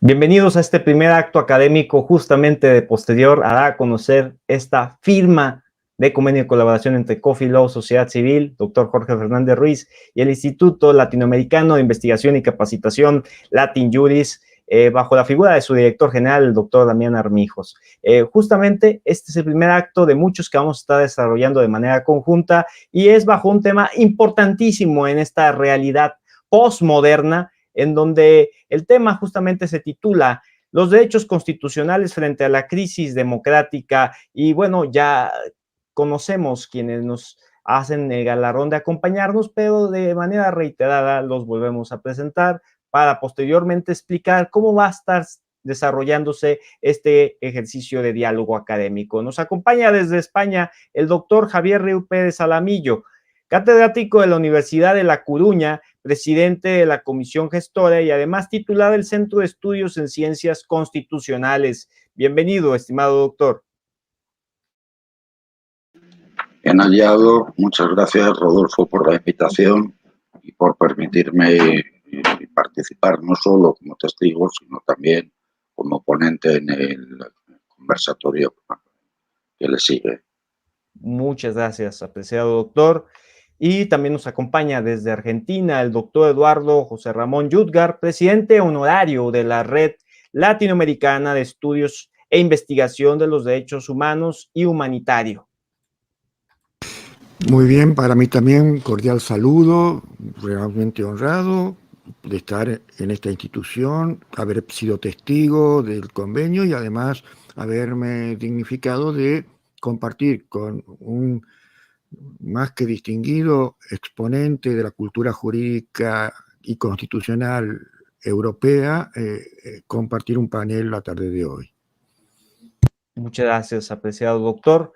Bienvenidos a este primer acto académico, justamente de posterior hará a conocer esta firma de convenio de colaboración entre Coffee Law, Sociedad Civil, doctor Jorge Fernández Ruiz, y el Instituto Latinoamericano de Investigación y Capacitación Latin Juris, bajo la figura de su director general, el doctor Damián Armijos. Justamente este es el primer acto de muchos que vamos a estar desarrollando de manera conjunta y es bajo un tema importantísimo en esta realidad postmoderna, en donde el tema justamente se titula Los derechos constitucionales frente a la crisis democrática. Y bueno, ya conocemos quienes nos hacen el galardón de acompañarnos, pero de manera reiterada los volvemos a presentar para posteriormente explicar cómo va a estar desarrollándose este ejercicio de diálogo académico. Nos acompaña desde España el doctor Javier Riu Pérez Alamillo, catedrático de la Universidad de La Coruña, presidente de la Comisión Gestora y además titular del Centro de Estudios en Ciencias Constitucionales. Bienvenido, estimado doctor. Bien hallado. Muchas gracias, Rodolfo, por la invitación y por permitirme participar no solo como testigo, sino también como ponente en el conversatorio que le sigue. Muchas gracias, apreciado doctor. Y también nos acompaña desde Argentina el doctor Eduardo José Ramón Yudgar, presidente honorario de la Red Latinoamericana de Estudios e Investigación de los Derechos Humanos y Humanitario. Muy bien, para mí también cordial saludo, realmente honrado de estar en esta institución, haber sido testigo del convenio y además haberme dignificado de compartir con un más que distinguido exponente de la cultura jurídica y constitucional europea, compartir un panel la tarde de hoy. Muchas gracias, apreciado doctor.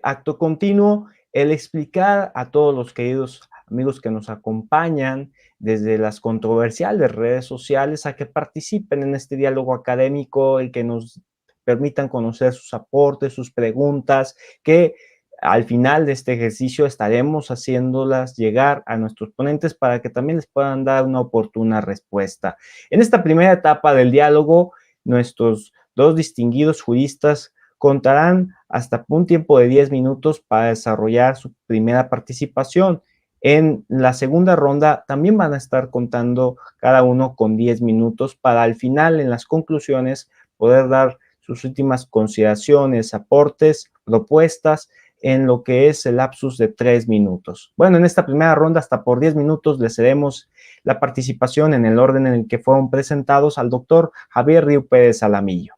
Acto continuo, el explicar a todos los queridos amigos que nos acompañan desde las controversiales redes sociales a que participen en este diálogo académico, el que nos permitan conocer sus aportes, sus preguntas, que al final de este ejercicio estaremos haciéndolas llegar a nuestros ponentes para que también les puedan dar una oportuna respuesta. En esta primera etapa del diálogo, nuestros dos distinguidos juristas contarán hasta un tiempo de 10 minutos para desarrollar su primera participación. En la segunda ronda también van a estar contando cada uno con 10 minutos para al final, en las conclusiones, poder dar sus últimas consideraciones, aportes, propuestas en lo que es el lapsus de 3 minutos. Bueno, en esta primera ronda hasta por 10 minutos le cedemos la participación en el orden en el que fueron presentados al doctor Javier Riu Pérez Alamillo.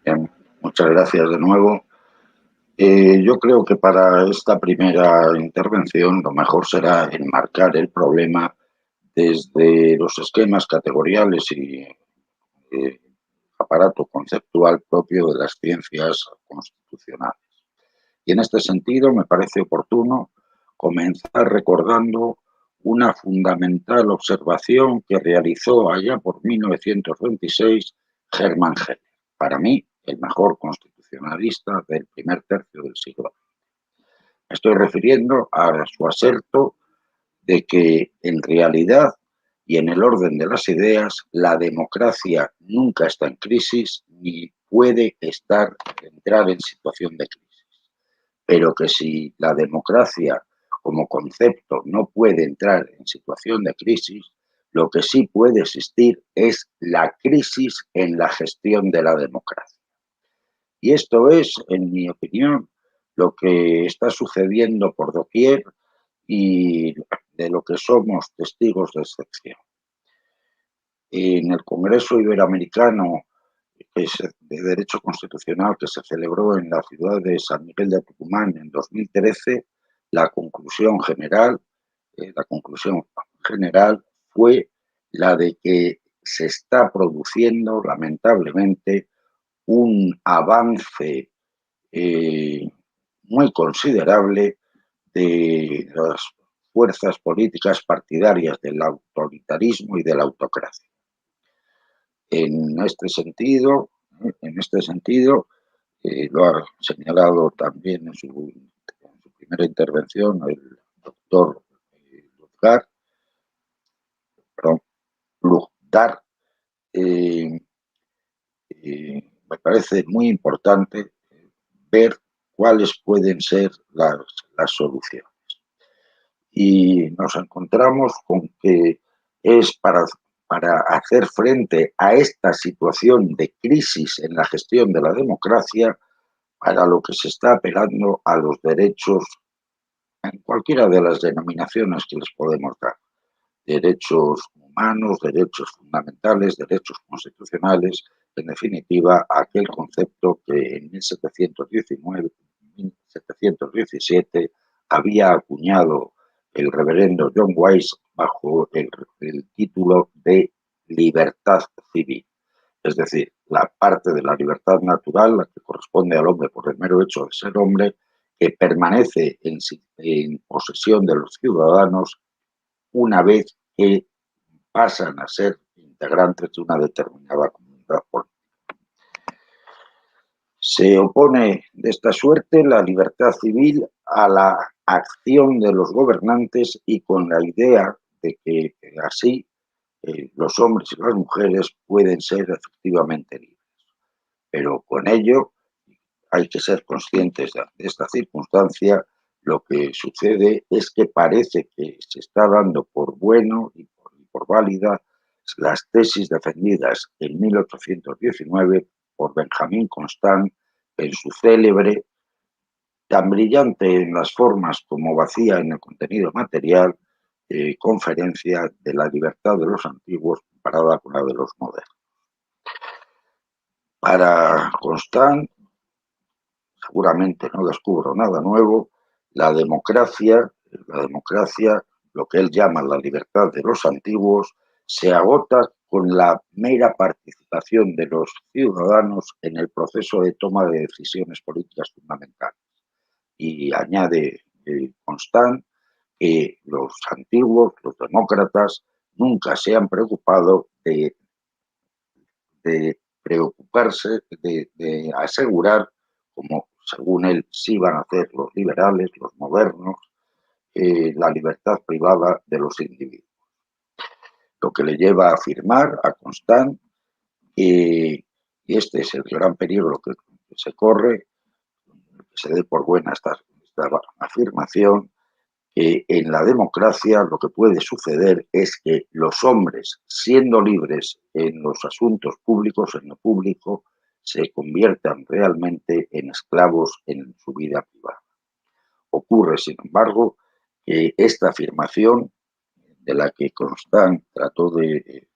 Bien, muchas gracias de nuevo. Yo creo que para esta primera intervención lo mejor será enmarcar el problema desde los esquemas categoriales y aparato conceptual propio de las ciencias constitucionales. Y en este sentido me parece oportuno comenzar recordando una fundamental observación que realizó allá por 1926 Hermann Heller, para mí el mejor constitucionalista del primer tercio del siglo XX. Me estoy refiriendo a su aserto de que en realidad y en el orden de las ideas, la democracia nunca está en crisis ni puede entrar en situación de crisis. Pero que si la democracia como concepto no puede entrar en situación de crisis, lo que sí puede existir es la crisis en la gestión de la democracia. Y esto es, en mi opinión, lo que está sucediendo por doquier y de lo que somos testigos de excepción. En el Congreso Iberoamericano de Derecho Constitucional que se celebró en la ciudad de San Miguel de Tucumán en 2013, la conclusión general fue la de que se está produciendo, lamentablemente, un avance muy considerable de las fuerzas políticas partidarias del autoritarismo y de la autocracia. En este sentido, lo ha señalado también en su primera intervención el doctor Lujdar, me parece muy importante ver cuáles pueden ser las soluciones. Y nos encontramos con que es para hacer frente a esta situación de crisis en la gestión de la democracia, para lo que se está apelando a los derechos en cualquiera de las denominaciones que les podemos dar. Derechos humanos, derechos fundamentales, derechos constitucionales, en definitiva, aquel concepto que en 1717 había acuñado el reverendo John Weiss bajo el título de libertad civil. Es decir, la parte de la libertad natural, la que corresponde al hombre por el mero hecho de ser hombre, que permanece en posesión de los ciudadanos una vez que pasan a ser integrantes de una determinada comunidad política. Se opone de esta suerte la libertad civil a la acción de los gobernantes y con la idea de que así los hombres y las mujeres pueden ser efectivamente libres. Pero con ello hay que ser conscientes de esta circunstancia. Lo que sucede es que parece que se está dando por bueno y por válida las tesis defendidas en 1819 por Benjamin Constant en su célebre, tan brillante en las formas como vacía en el contenido material, conferencia de la libertad de los antiguos comparada con la de los modernos. Para Constant, seguramente no descubro nada nuevo, la democracia, lo que él llama la libertad de los antiguos, se agota con la mera participación de los ciudadanos en el proceso de toma de decisiones políticas fundamentales. Y añade Constant que los antiguos, los demócratas, nunca se han preocupado de preocuparse, de asegurar, como según él sí van a hacer los liberales, los modernos, la libertad privada de los individuos. Lo que le lleva a afirmar a Constant, y este es el gran peligro que se corre, que se dé por buena esta afirmación, que en la democracia lo que puede suceder es que los hombres, siendo libres en los asuntos públicos, en lo público, se conviertan realmente en esclavos en su vida privada. Ocurre, sin embargo, que esta afirmación, de la que Constant trató de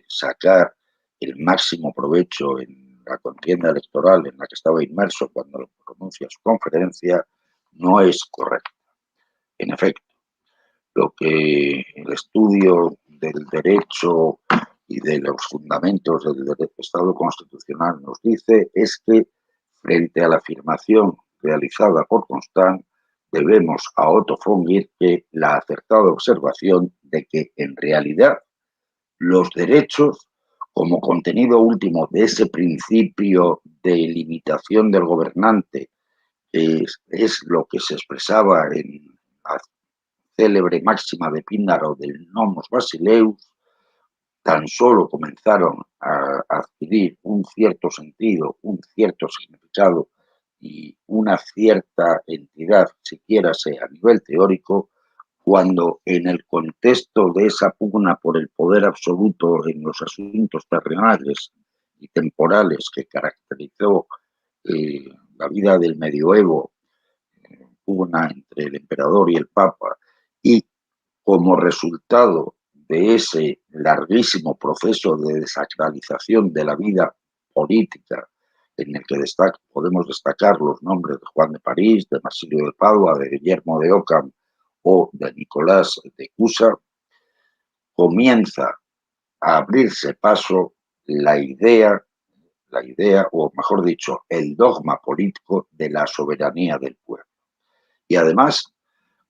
sacar el máximo provecho en la contienda electoral en la que estaba inmerso cuando pronuncia su conferencia, no es correcta. En efecto, lo que el estudio del derecho y de los fundamentos del Estado constitucional nos dice es que, frente a la afirmación realizada por Constant, debemos a Otto von Guericke la acertada observación de que, en realidad, los derechos, como contenido último de ese principio de limitación del gobernante, es lo que se expresaba en la célebre máxima de Píndaro del Nomos Basileus, tan solo comenzaron a adquirir un cierto sentido, un cierto significado y una cierta entidad, siquiera sea a nivel teórico, cuando en el contexto de esa pugna por el poder absoluto en los asuntos terrenales y temporales que caracterizó la vida del medioevo, pugna entre el emperador y el papa, y como resultado de ese larguísimo proceso de desacralización de la vida política, en el que podemos destacar los nombres de Juan de París, de Marsilio de Padua, de Guillermo de Ockham o de Nicolás de Cusa, comienza a abrirse paso la idea, o mejor dicho, el dogma político de la soberanía del pueblo. Y además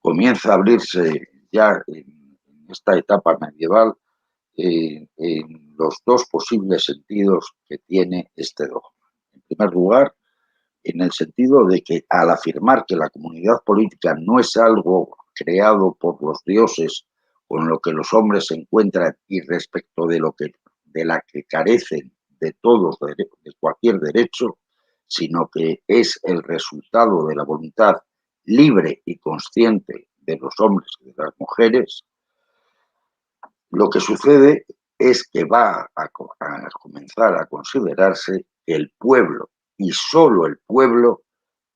comienza a abrirse ya en esta etapa medieval en los dos posibles sentidos que tiene este dogma. En primer lugar, en el sentido de que al afirmar que la comunidad política no es algo creado por los dioses con lo que los hombres se encuentran y respecto de lo que de la que carecen de todos, de cualquier derecho, sino que es el resultado de la voluntad libre y consciente de los hombres y de las mujeres, lo que sucede es que va a comenzar a considerarse que el pueblo, y solo el pueblo,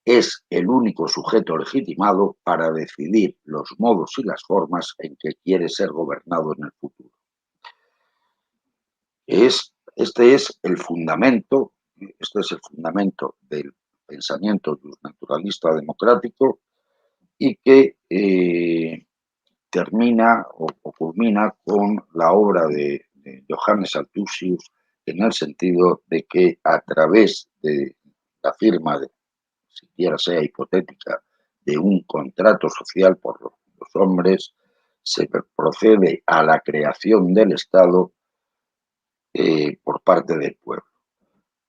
es el único sujeto legitimado para decidir los modos y las formas en que quiere ser gobernado en el futuro. Este es el fundamento del pensamiento naturalista democrático y que termina o culmina con la obra de Johannes Althusius, en el sentido de que a través de la firma, siquiera sea hipotética, de un contrato social por los hombres, se procede a la creación del Estado por parte del pueblo.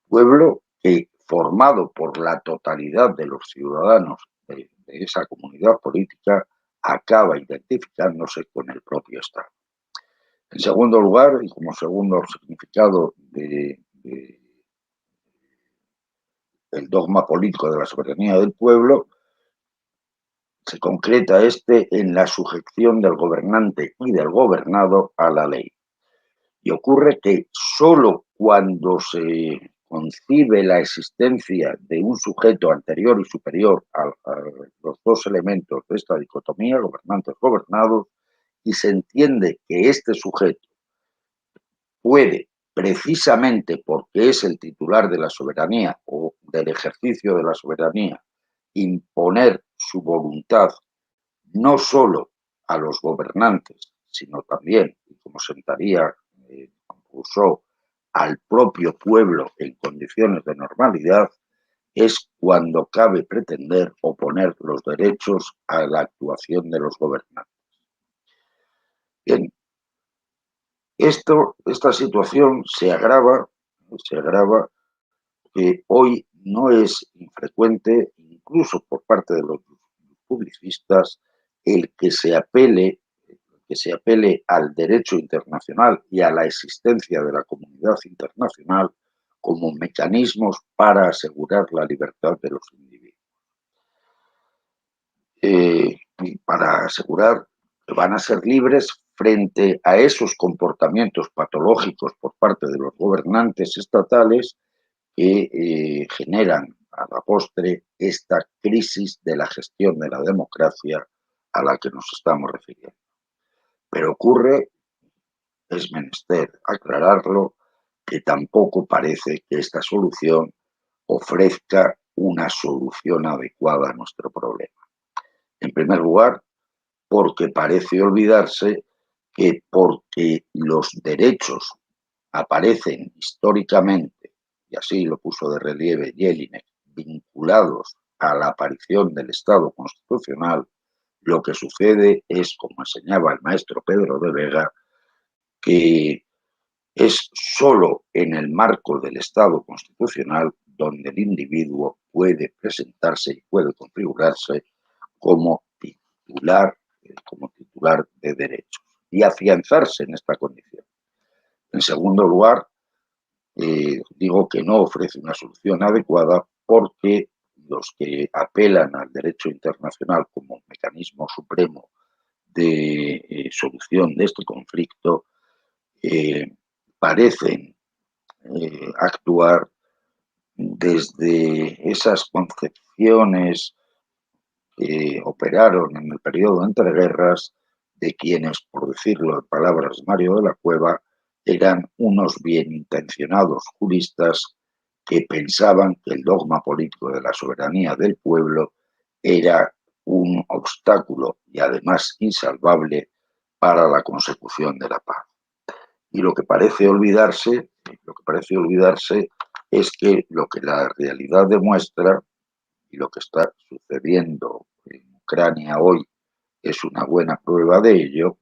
Pueblo que, formado por la totalidad de los ciudadanos de esa comunidad política, acaba identificándose con el propio Estado. En segundo lugar, y como segundo significado del dogma político de la soberanía del pueblo, se concreta en la sujeción del gobernante y del gobernado a la ley. Y ocurre que sólo cuando se concibe la existencia de un sujeto anterior y superior a los dos elementos de esta dicotomía, gobernantes-gobernados, y se entiende que este sujeto puede, precisamente porque es el titular de la soberanía o del ejercicio de la soberanía, imponer su voluntad no solo a los gobernantes, sino también, como sentaría Rousseau, al propio pueblo en condiciones de normalidad, es cuando cabe pretender oponer los derechos a la actuación de los gobernantes. Bien, esta situación se agrava que hoy no es infrecuente, incluso por parte de los publicistas, el que se apele al derecho internacional y a la existencia de la comunidad internacional como mecanismos para asegurar la libertad de los individuos. Y para asegurar que van a ser libres frente a esos comportamientos patológicos por parte de los gobernantes estatales que generan a la postre esta crisis de la gestión de la democracia a la que nos estamos refiriendo. Pero ocurre, es menester aclararlo, que tampoco parece que esta solución ofrezca una solución adecuada a nuestro problema. En primer lugar, porque parece olvidarse que porque los derechos aparecen históricamente, y así lo puso de relieve Jelinek, vinculados a la aparición del Estado constitucional, lo que sucede es, como enseñaba el maestro Pedro de Vega, que es sólo en el marco del Estado constitucional donde el individuo puede presentarse y puede configurarse como titular de derechos y afianzarse en esta condición. En segundo lugar, digo que no ofrece una solución adecuada porque los que apelan al derecho internacional como mecanismo supremo de solución de este conflicto parecen actuar desde esas concepciones que operaron en el periodo de entreguerras de quienes, por decirlo en palabras de Mario de la Cueva, eran unos bien intencionados juristas que pensaban que el dogma político de la soberanía del pueblo era un obstáculo y además insalvable para la consecución de la paz. Y lo que parece olvidarse es que lo que la realidad demuestra y lo que está sucediendo en Ucrania hoy es una buena prueba de ello,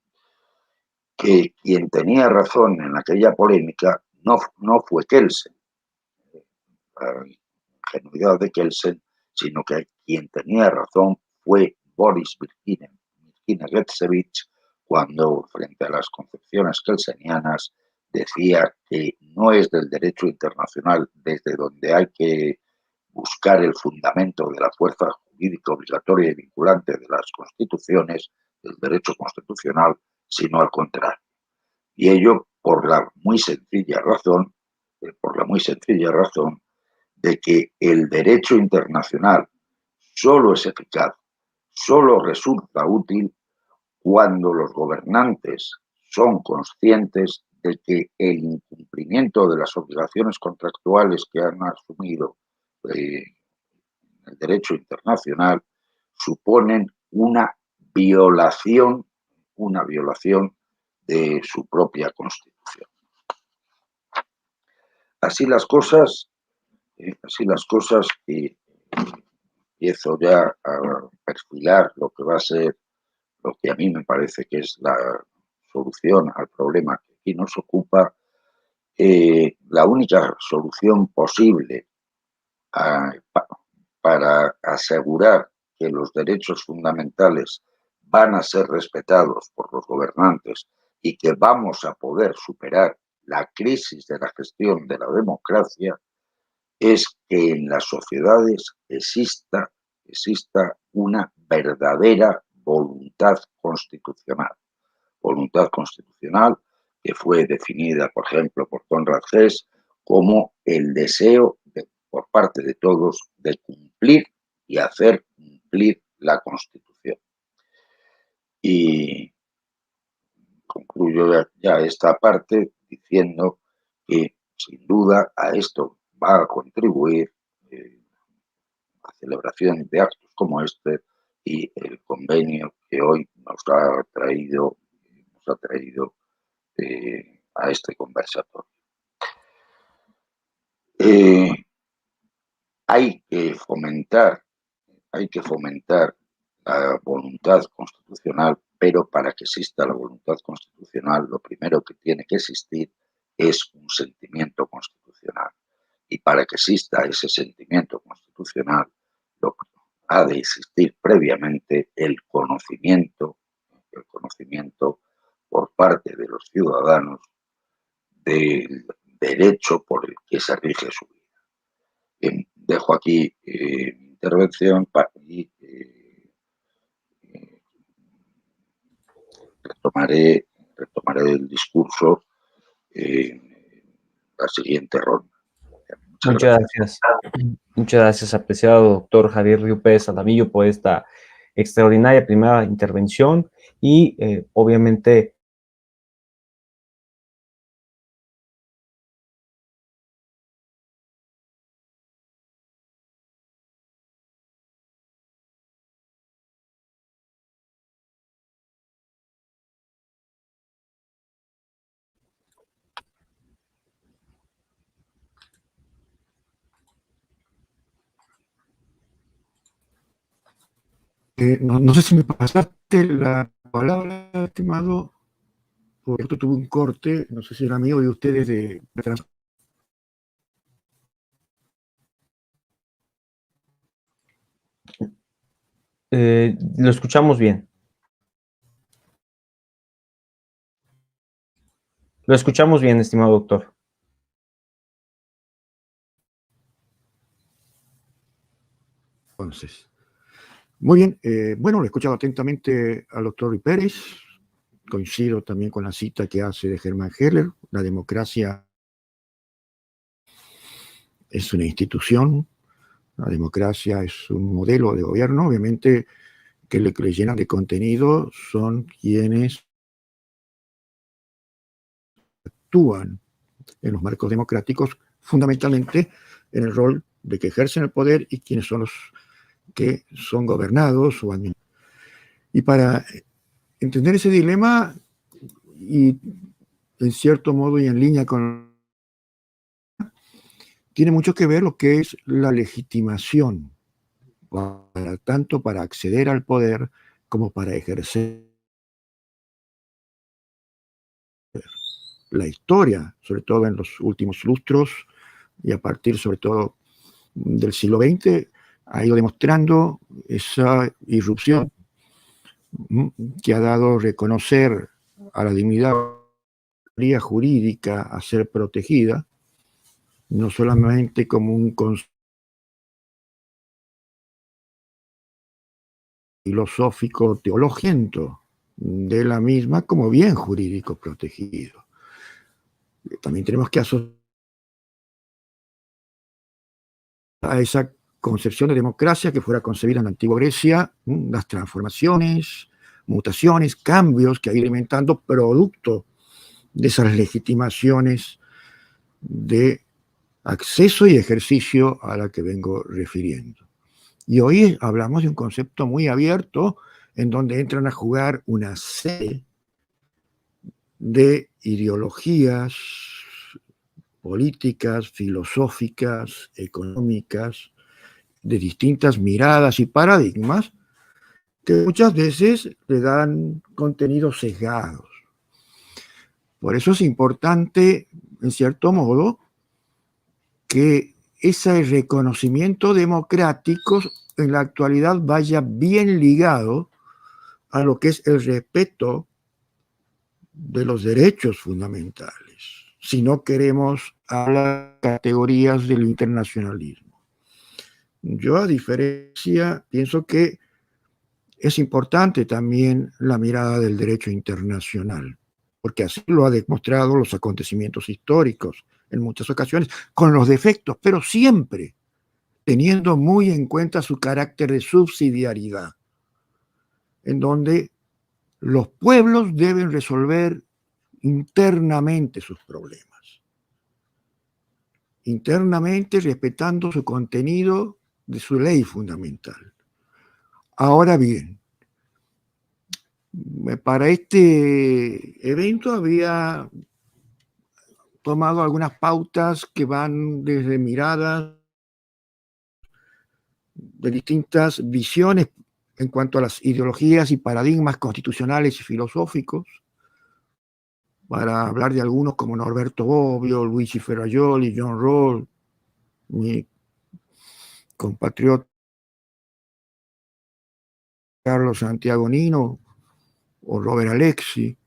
que quien tenía razón en aquella polémica no fue Kelsen, la ingenuidad de Kelsen, sino que quien tenía razón fue Boris Birkina Getsevich, cuando frente a las concepciones kelsenianas decía que no es del derecho internacional desde donde hay que buscar el fundamento de la fuerza jurídica obligatoria y vinculante de las constituciones, del derecho constitucional, sino al contrario. Y ello por la muy sencilla razón de que el derecho internacional solo es eficaz, solo resulta útil cuando los gobernantes son conscientes de que el incumplimiento de las obligaciones contractuales que han asumido en el derecho internacional suponen una violación de su propia Constitución. Así las cosas, empiezo ya a perfilar lo que va a ser, lo que a mí me parece que es la solución al problema que aquí nos ocupa. La única solución posible para asegurar que los derechos fundamentales van a ser respetados por los gobernantes y que vamos a poder superar la crisis de la gestión de la democracia es que en las sociedades exista una verdadera voluntad constitucional que fue definida, por ejemplo, por Conrad Hess como el deseo por parte de todos de cumplir y hacer cumplir la Constitución. Y concluyo ya esta parte diciendo que sin duda a esto va a contribuir la celebración de actos como este y el convenio que hoy nos ha traído a este conversatorio. Hay que fomentar la voluntad constitucional, pero para que exista la voluntad constitucional, lo primero que tiene que existir es un sentimiento constitucional. Y para que exista ese sentimiento constitucional, ha de existir previamente el conocimiento por parte de los ciudadanos del derecho por el que se rige su vida. Bien, dejo aquí mi intervención y retomaré el discurso en la siguiente ronda. Muchas gracias. Muchas gracias, apreciado doctor Javier Río Pérez Salamillo, por esta extraordinaria primera intervención y obviamente no sé si me pasaste la palabra, estimado, porque esto tuve un corte, no sé si era mío de ustedes de lo escuchamos bien. Lo escuchamos bien, estimado doctor. Entonces, muy bien, bueno, lo he escuchado atentamente al doctor Río Pérez, coincido también con la cita que hace de Hermann Heller, la democracia es una institución, la democracia es un modelo de gobierno, obviamente que lo que le llenan de contenido son quienes actúan en los marcos democráticos, fundamentalmente en el rol de que ejercen el poder y quienes son los que son gobernados o administrados. Y para entender ese dilema, y en cierto modo y en línea con, tiene mucho que ver lo que es la legitimación, tanto para acceder al poder como para ejercer. La historia, sobre todo en los últimos lustros y a partir sobre todo del siglo XX, ha ido demostrando esa irrupción que ha dado a reconocer a la dignidad categoría jurídica a ser protegida, no solamente como un concepto filosófico teológico de la misma como bien jurídico protegido. También tenemos que asociar a esa concepción de democracia que fuera concebida en la antigua Grecia, las transformaciones, mutaciones, cambios que ha ido alimentando producto de esas legitimaciones de acceso y ejercicio a la que vengo refiriendo. Y hoy hablamos de un concepto muy abierto en donde entran a jugar una serie de ideologías políticas, filosóficas, económicas, de distintas miradas y paradigmas que muchas veces le dan contenidos sesgados. Por eso es importante, en cierto modo, que ese reconocimiento democrático en la actualidad vaya bien ligado a lo que es el respeto de los derechos fundamentales, si no queremos hablar de categorías del internacionalismo. Yo, a diferencia, pienso que es importante también la mirada del derecho internacional, porque así lo ha demostrado los acontecimientos históricos en muchas ocasiones, con los defectos, pero siempre teniendo muy en cuenta su carácter de subsidiariedad, en donde los pueblos deben resolver internamente sus problemas, internamente respetando su contenido de su ley fundamental. Ahora bien, para este evento había tomado algunas pautas que van desde miradas de distintas visiones en cuanto a las ideologías y paradigmas constitucionales y filosóficos, para hablar de algunos como Norberto Bobbio, Luigi Ferrajoli, John Rawls, mi compatriota Carlos Santiago Nino o Robert Alexi,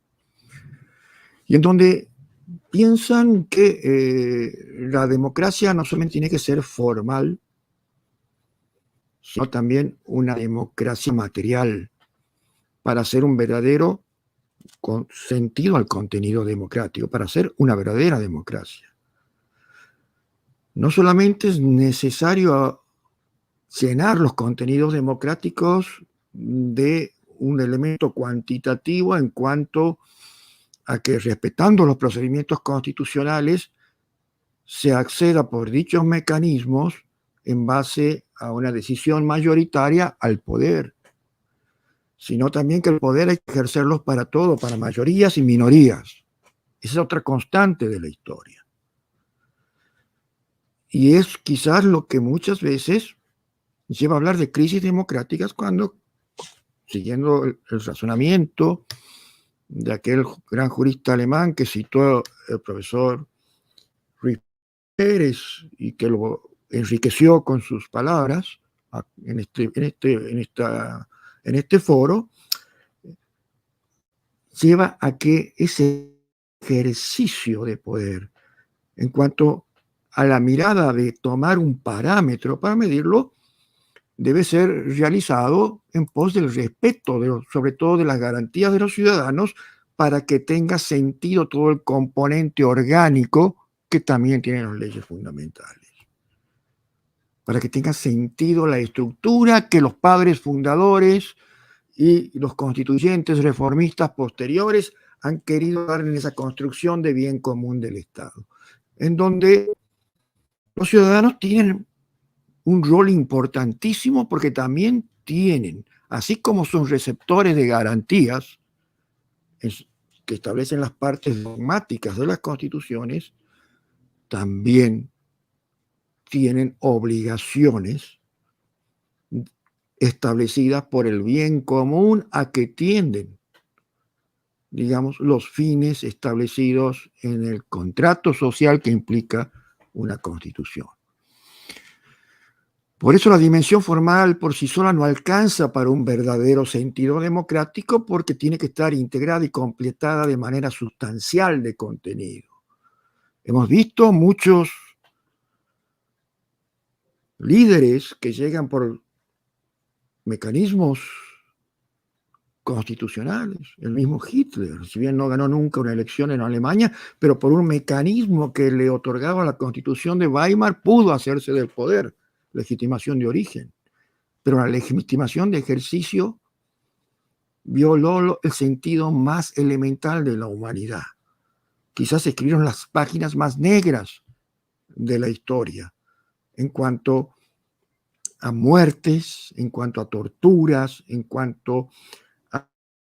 y en donde piensan que la democracia no solamente tiene que ser formal, sino también una democracia material para ser un verdadero sentido al contenido democrático, para ser una verdadera democracia. No solamente es necesario llenar los contenidos democráticos de un elemento cuantitativo en cuanto a que, respetando los procedimientos constitucionales, se acceda por dichos mecanismos en base a una decisión mayoritaria al poder, sino también que el poder hay que ejercerlos para todo, para mayorías y minorías. Esa es otra constante de la historia. Y es quizás lo que muchas veces lleva a hablar de crisis democráticas cuando, siguiendo el razonamiento de aquel gran jurista alemán que citó el profesor Ruiz Pérez y que lo enriqueció con sus palabras en este foro, lleva a que ese ejercicio de poder, en cuanto a la mirada de tomar un parámetro para medirlo, debe ser realizado en pos del respeto, sobre todo de las garantías de los ciudadanos, para que tenga sentido todo el componente orgánico que también tienen las leyes fundamentales. Para que tenga sentido la estructura que los padres fundadores y los constituyentes reformistas posteriores han querido dar en esa construcción de bien común del Estado, en donde los ciudadanos tienen un rol importantísimo porque también tienen, así como son receptores de garantías que establecen las partes dogmáticas de las constituciones, también tienen obligaciones establecidas por el bien común a que tienden, digamos, los fines establecidos en el contrato social que implica una constitución. Por eso la dimensión formal por sí sola no alcanza para un verdadero sentido democrático, porque tiene que estar integrada y completada de manera sustancial de contenido. Hemos visto muchos líderes que llegan por mecanismos constitucionales. El mismo Hitler, si bien no ganó nunca una elección en Alemania, pero por un mecanismo que le otorgaba la Constitución de Weimar pudo hacerse del poder, legitimación de origen. Pero la legitimación de ejercicio violó el sentido más elemental de la humanidad. Quizás escribieron las páginas más negras de la historia en cuanto a muertes, en cuanto a torturas, en cuanto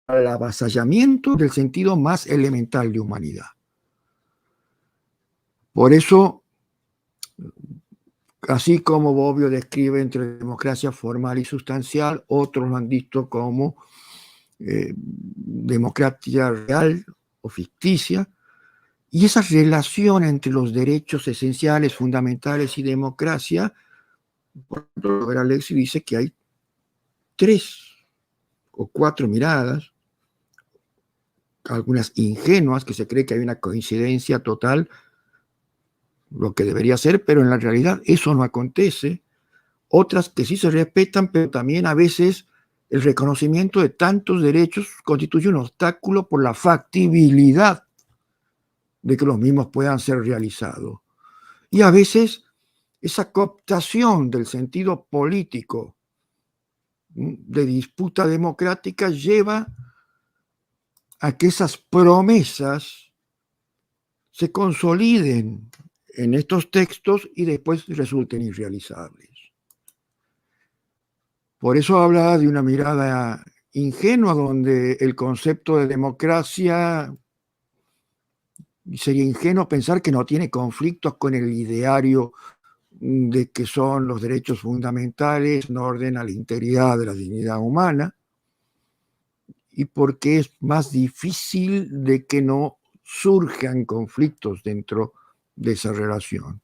al avasallamiento del sentido más elemental de humanidad. Por eso, así como Bobbio describe entre democracia formal y sustancial, otros lo han visto como democracia real o ficticia, y esa relación entre los derechos esenciales, fundamentales y democracia, por ejemplo, Alexis dice que hay 3 o 4 miradas, algunas ingenuas, que se cree que hay una coincidencia total, lo que debería ser, pero en la realidad eso no acontece. Otras que sí se respetan, pero también a veces el reconocimiento de tantos derechos constituye un obstáculo por la factibilidad de que los mismos puedan ser realizados. Y a veces esa cooptación del sentido político de disputa democrática lleva a que esas promesas se consoliden en estos textos y después resulten irrealizables. Por eso habla de una mirada ingenua donde el concepto de democracia sería ingenuo pensar que no tiene conflictos con el ideario de que son los derechos fundamentales en orden a la integridad de la dignidad humana, y porque es más difícil de que no surjan conflictos dentro de esa relación.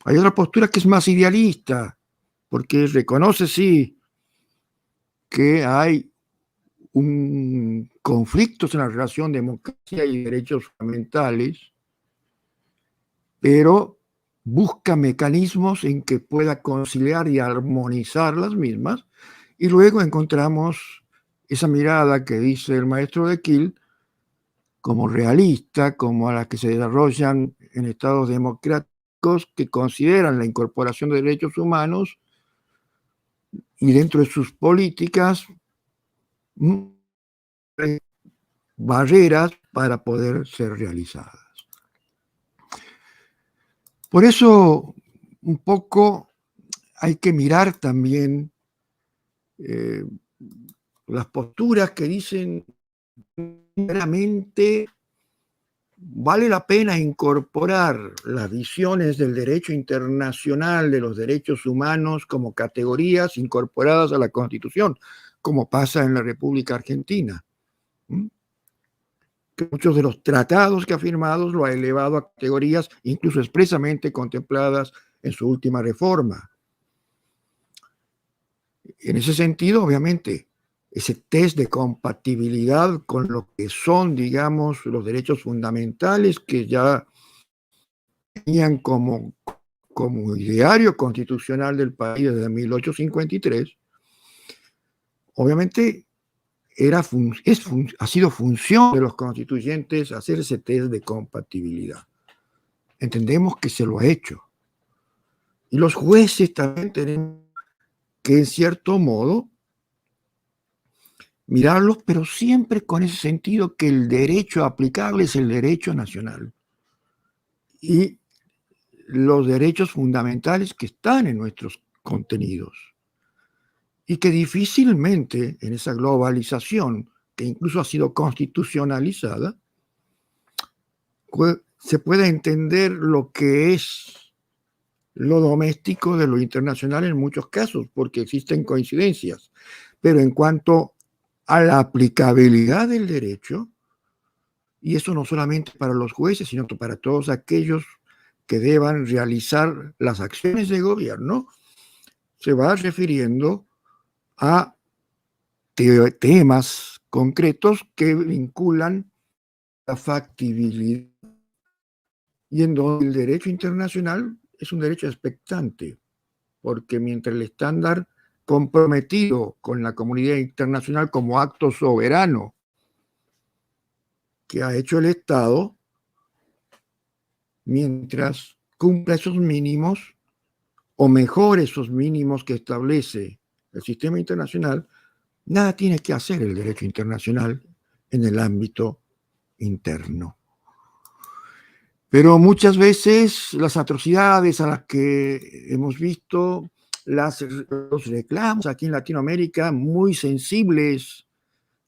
Hay otra postura que es más idealista, porque reconoce, sí, que hay conflictos en la relación democracia y derechos fundamentales, pero busca mecanismos en que pueda conciliar y armonizar las mismas, y luego encontramos esa mirada que dice el maestro de Kiel como realista, como a la que se desarrollan en estados democráticos que consideran la incorporación de derechos humanos y dentro de sus políticas barreras para poder ser realizadas. Por eso, un poco hay que mirar también las posturas que dicen claramente vale la pena incorporar las visiones del derecho internacional de los derechos humanos como categorías incorporadas a la Constitución, como pasa en la República Argentina. Que muchos de los tratados que ha firmado lo ha elevado a categorías incluso expresamente contempladas en su última reforma. En ese sentido, obviamente, ese test de compatibilidad con lo que son, digamos, los derechos fundamentales que ya tenían como ideario constitucional del país desde 1853, obviamente ha sido función de los constituyentes hacer ese test de compatibilidad. Entendemos que se lo ha hecho. Y los jueces también tienen que, en cierto modo, mirarlos, pero siempre con ese sentido que el derecho aplicable es el derecho nacional. Y los derechos fundamentales que están en nuestros contenidos. Y que difícilmente en esa globalización, que incluso ha sido constitucionalizada, se puede entender lo que es lo doméstico de lo internacional en muchos casos, porque existen coincidencias. Pero en cuanto a la aplicabilidad del derecho, y eso no solamente para los jueces, sino para todos aquellos que deban realizar las acciones de gobierno, se va refiriendo a temas concretos que vinculan la factibilidad y en donde el derecho internacional es un derecho expectante, porque mientras el estándar comprometido con la comunidad internacional como acto soberano que ha hecho el Estado, mientras cumpla esos mínimos o mejore esos mínimos que establece el sistema internacional, nada tiene que hacer el derecho internacional en el ámbito interno. Pero muchas veces las atrocidades a las que hemos visto, los reclamos aquí en Latinoamérica muy sensibles,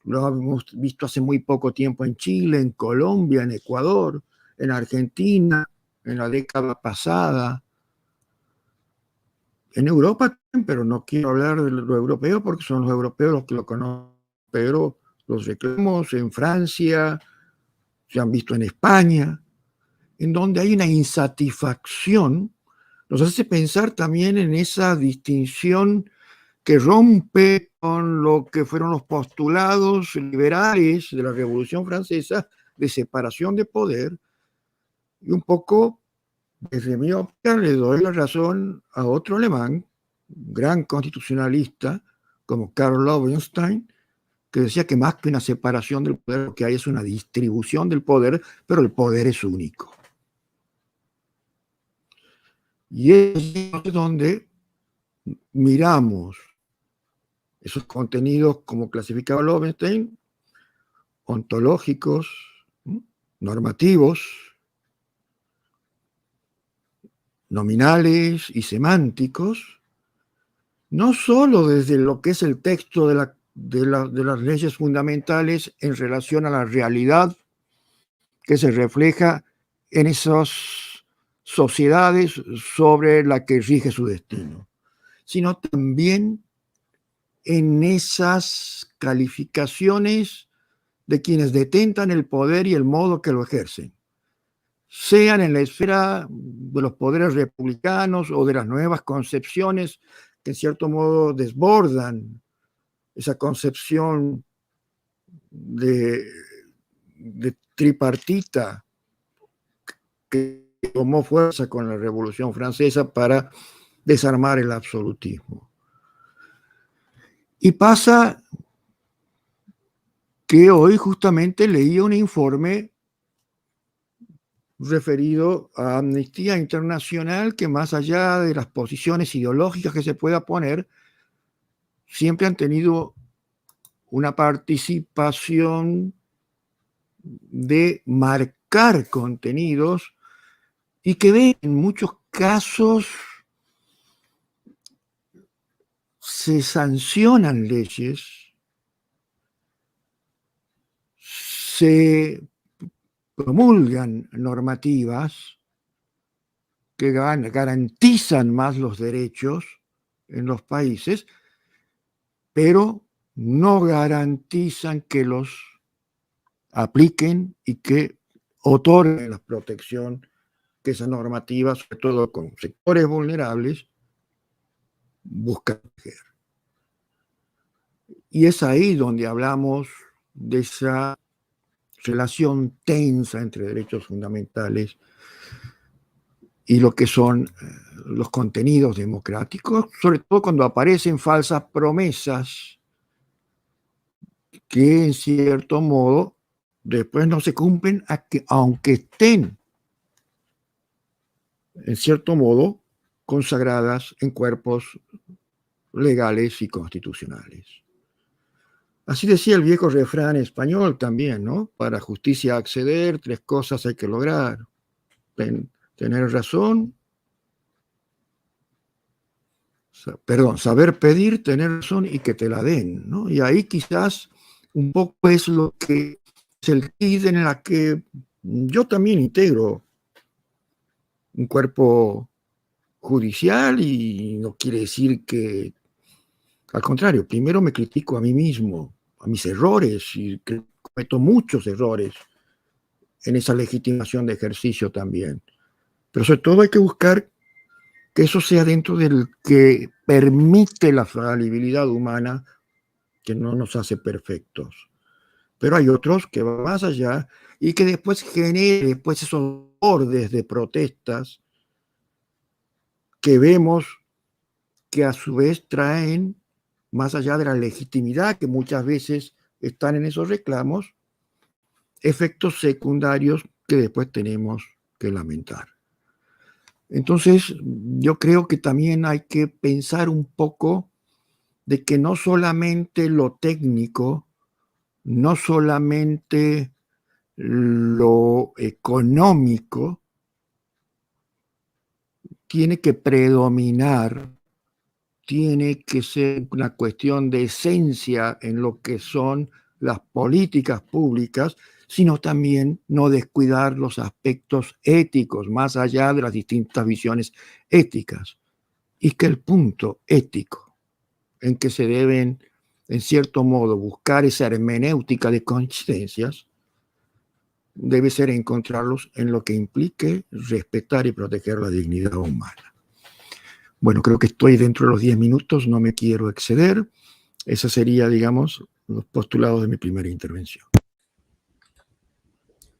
lo hemos visto hace muy poco tiempo en Chile, en Colombia, en Ecuador, en Argentina, en la década pasada, en Europa también, pero no quiero hablar de lo europeo porque son los europeos los que lo conocen, pero los reclamos en Francia, se han visto en España, en donde hay una insatisfacción, nos hace pensar también en esa distinción que rompe con lo que fueron los postulados liberales de la Revolución Francesa de separación de poder, y un poco, desde mi óptica, le doy la razón a otro alemán, un gran constitucionalista, como Karl Loewenstein, que decía que más que una separación del poder, lo que hay es una distribución del poder, pero el poder es único. Y es donde miramos esos contenidos, como clasificaba Loewenstein, ontológicos, normativos, nominales y semánticos, no solo desde lo que es el texto de las leyes fundamentales en relación a la realidad que se refleja en esas sociedades sobre la que rige su destino, sino también en esas calificaciones de quienes detentan el poder y el modo que lo ejercen, sean en la esfera de los poderes republicanos o de las nuevas concepciones que en cierto modo desbordan esa concepción de tripartita que tomó fuerza con la Revolución Francesa para desarmar el absolutismo. Y pasa que hoy justamente leí un informe referido a Amnistía Internacional que, más allá de las posiciones ideológicas que se pueda poner, siempre han tenido una participación de marcar contenidos y que ven en muchos casos se sancionan leyes, se promulgan normativas que garantizan más los derechos en los países, pero no garantizan que los apliquen y que otorguen la protección que esa normativa, sobre todo con sectores vulnerables, busca proteger. Y es ahí donde hablamos de esa relación tensa entre derechos fundamentales y lo que son los contenidos democráticos, sobre todo cuando aparecen falsas promesas que en cierto modo después no se cumplen, aunque estén en cierto modo consagradas en cuerpos legales y constitucionales. Así decía el viejo refrán español también, ¿no? Para justicia acceder, 3 cosas hay que lograr. Tener razón, saber pedir, tener razón y que te la den, ¿no? Y ahí quizás un poco es lo que es el kit en la que yo también integro un cuerpo judicial, y no quiere decir que, al contrario, primero me critico a mí mismo, a mis errores, y que cometo muchos errores en esa legitimación de ejercicio también. Pero sobre todo hay que buscar que eso sea dentro del que permite la falibilidad humana, que no nos hace perfectos. Pero hay otros que van más allá y que después genere esos bordes de protestas que vemos que a su vez traen, más allá de la legitimidad que muchas veces están en esos reclamos, efectos secundarios que después tenemos que lamentar. Entonces, yo creo que también hay que pensar un poco de que no solamente lo técnico, no solamente lo económico tiene que predominar, tiene que ser una cuestión de esencia en lo que son las políticas públicas, sino también no descuidar los aspectos éticos, más allá de las distintas visiones éticas. Y que el punto ético en que se deben, en cierto modo, buscar esa hermenéutica de coincidencias, debe ser encontrarlos en lo que implique respetar y proteger la dignidad humana. Bueno, creo que estoy dentro de los 10 minutos, no me quiero exceder. Ese sería, digamos, los postulados de mi primera intervención.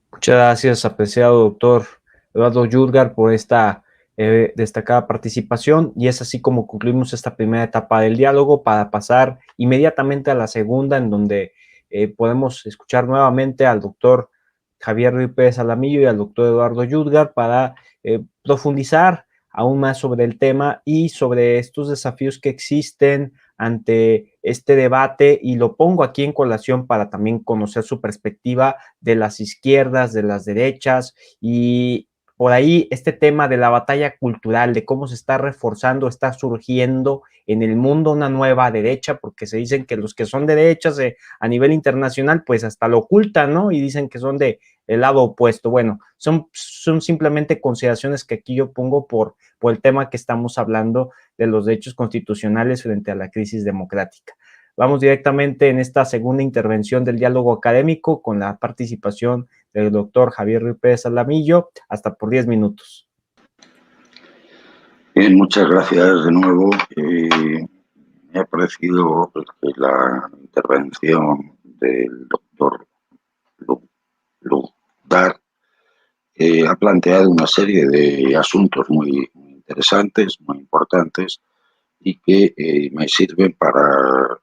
Muchas gracias, apreciado doctor Eduardo Yurgar, por esta destacada participación, y es así como concluimos esta primera etapa del diálogo para pasar inmediatamente a la segunda, en donde podemos escuchar nuevamente al doctor Javier Ruiz Pérez Alamillo y al doctor Eduardo Yurgar para profundizar aún más sobre el tema y sobre estos desafíos que existen ante este debate, y lo pongo aquí en colación para también conocer su perspectiva de las izquierdas, de las derechas, y por ahí este tema de la batalla cultural, de cómo se está reforzando, está surgiendo en el mundo una nueva derecha, porque se dicen que los que son de derechas a nivel internacional, pues hasta lo ocultan, ¿no? Y dicen que son de el lado opuesto. Bueno, son simplemente consideraciones que aquí yo pongo por el tema que estamos hablando de los derechos constitucionales frente a la crisis democrática. Vamos directamente en esta segunda intervención del diálogo académico con la participación del doctor Javier Ruiz Pérez Alamillo, hasta por 10 minutos. Bien, muchas gracias de nuevo. Me ha parecido que la intervención del doctor Lugdar ha planteado una serie de asuntos muy interesantes, muy importantes, y que me sirven para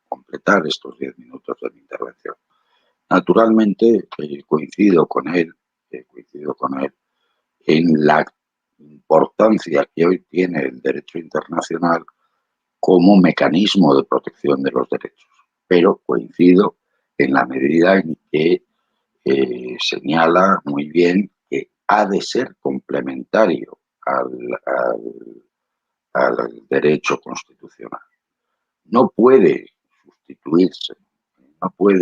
completar estos 10 minutos de mi intervención. Naturalmente, coincido con él en la importancia que hoy tiene el derecho internacional como mecanismo de protección de los derechos, pero coincido en la medida en que señala muy bien que ha de ser complementario al derecho constitucional. No puede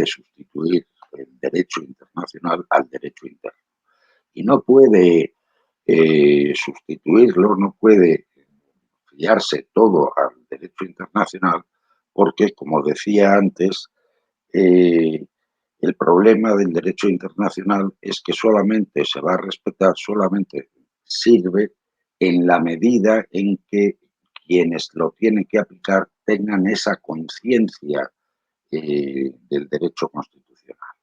sustituir el derecho internacional al derecho interno. Y no puede sustituirlo, no puede fiarse todo al derecho internacional, porque, como decía antes, el problema del derecho internacional es que solamente se va a respetar, solamente sirve en la medida en que quienes lo tienen que aplicar tengan esa conciencia del derecho constitucional.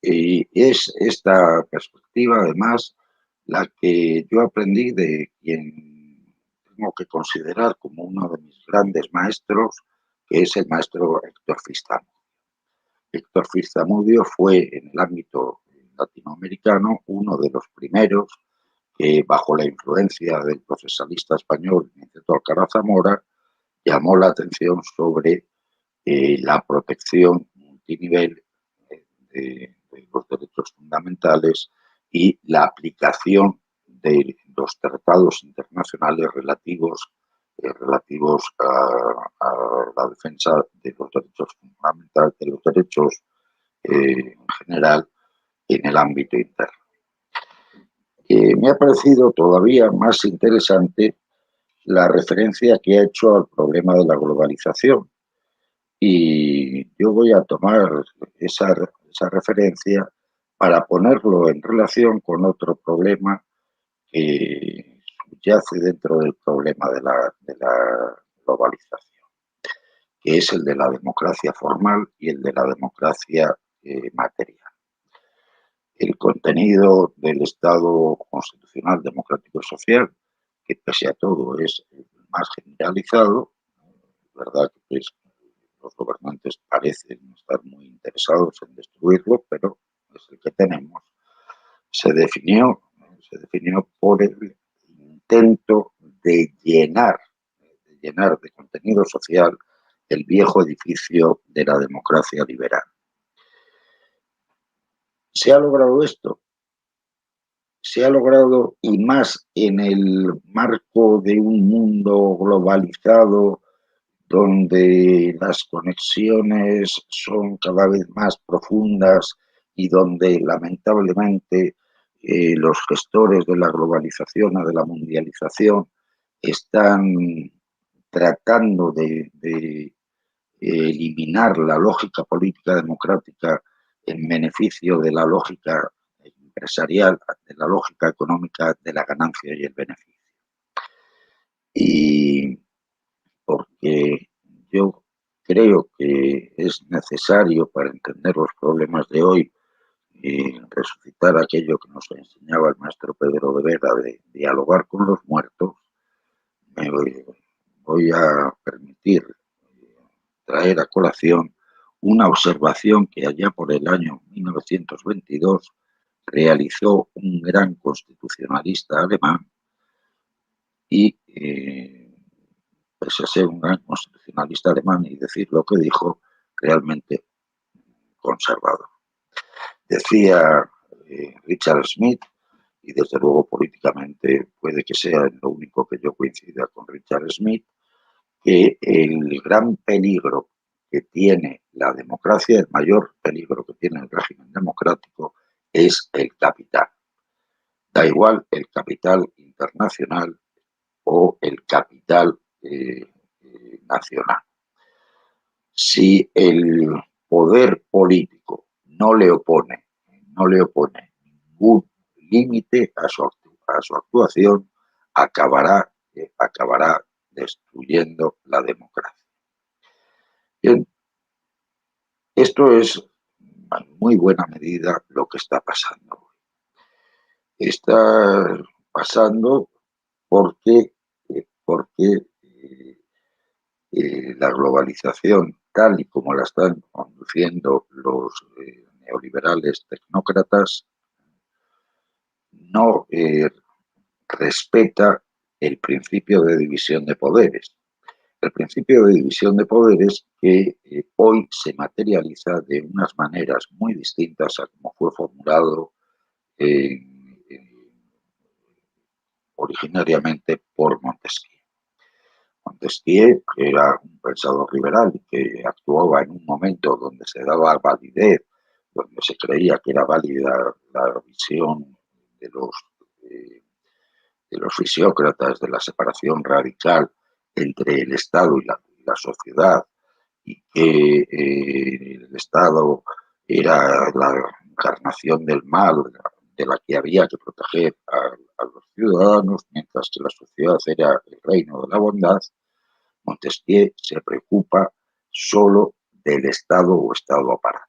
Y es esta perspectiva, además, la que yo aprendí de quien tengo que considerar como uno de mis grandes maestros, que es el maestro Héctor Fitzzamudio. Héctor Fitzzamudio fue, en el ámbito latinoamericano, uno de los primeros que, bajo la influencia del procesalista español Niceto Alcaraz Zamora, llamó la atención sobre la protección multinivel de los derechos fundamentales y la aplicación de los tratados internacionales relativos a la defensa de los derechos fundamentales, de los derechos en general en el ámbito interno. Me ha parecido todavía más interesante la referencia que ha hecho al problema de la globalización. Y yo voy a tomar esa referencia para ponerlo en relación con otro problema que yace dentro del problema de la globalización, que es el de la democracia formal y el de la democracia material. El contenido del Estado constitucional, democrático y social, que pese a todo es el más generalizado, verdad que pues, los gobernantes parecen estar muy interesados en destruirlo, pero es el que tenemos. Se definió por el intento de llenar de contenido social el viejo edificio de la democracia liberal. ¿Se ha logrado esto? Se ha logrado, y más en el marco de un mundo globalizado donde las conexiones son cada vez más profundas y donde lamentablemente los gestores de la globalización o de la mundialización están tratando de eliminar la lógica política democrática en beneficio de la lógica empresarial, de la lógica económica de la ganancia y el beneficio. Y porque yo creo que es necesario para entender los problemas de hoy resucitar aquello que nos enseñaba el maestro Pedro de Vera de dialogar con los muertos. Me voy a permitir traer a colación una observación que allá por el año 1922 realizó un gran constitucionalista alemán y pese a ser un gran constitucionalista alemán y decir lo que dijo, realmente conservador. Decía Richard Smith, y desde luego políticamente puede que sea lo único que yo coincida con Richard Smith, que el gran peligro que tiene la democracia, el mayor peligro que tiene el régimen democrático, es el capital. Da igual el capital internacional o el capital nacional. Si el poder político no le opone ningún límite a su actuación, acabará destruyendo la democracia. Bien, esto es en muy buena medida lo que está pasando hoy. Está pasando porque la globalización, tal y como la están conduciendo los neoliberales tecnócratas, no respeta el principio de división de poderes. El principio de división de poderes que hoy se materializa de unas maneras muy distintas a como fue formulado originariamente por Montesquieu. Montesquieu, que era un pensador liberal que actuaba en un momento donde se daba validez, donde se creía que era válida la visión de los fisiócratas de la separación radical entre el Estado y la sociedad, y que el Estado era la encarnación del mal de la que había que proteger a los ciudadanos, mientras que la sociedad era el reino de la bondad. Montesquieu se preocupa solo del Estado o Estado aparato.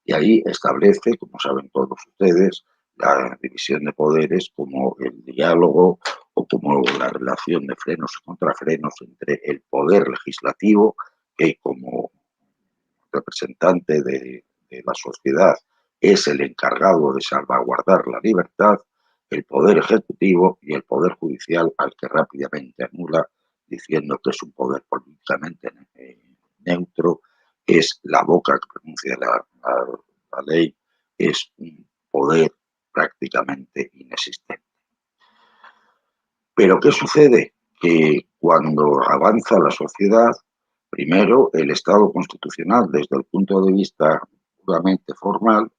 Y ahí establece, como saben todos ustedes, la división de poderes como el diálogo o como la relación de frenos y contrafrenos entre el poder legislativo, que como representante de la sociedad es el encargado de salvaguardar la libertad, el poder ejecutivo y el poder judicial, al que rápidamente anula, diciendo que es un poder políticamente neutro, es la boca que pronuncia la ley, es un poder prácticamente inexistente. Pero ¿qué sucede? Que cuando avanza la sociedad, primero el Estado constitucional, desde el punto de vista puramente formal,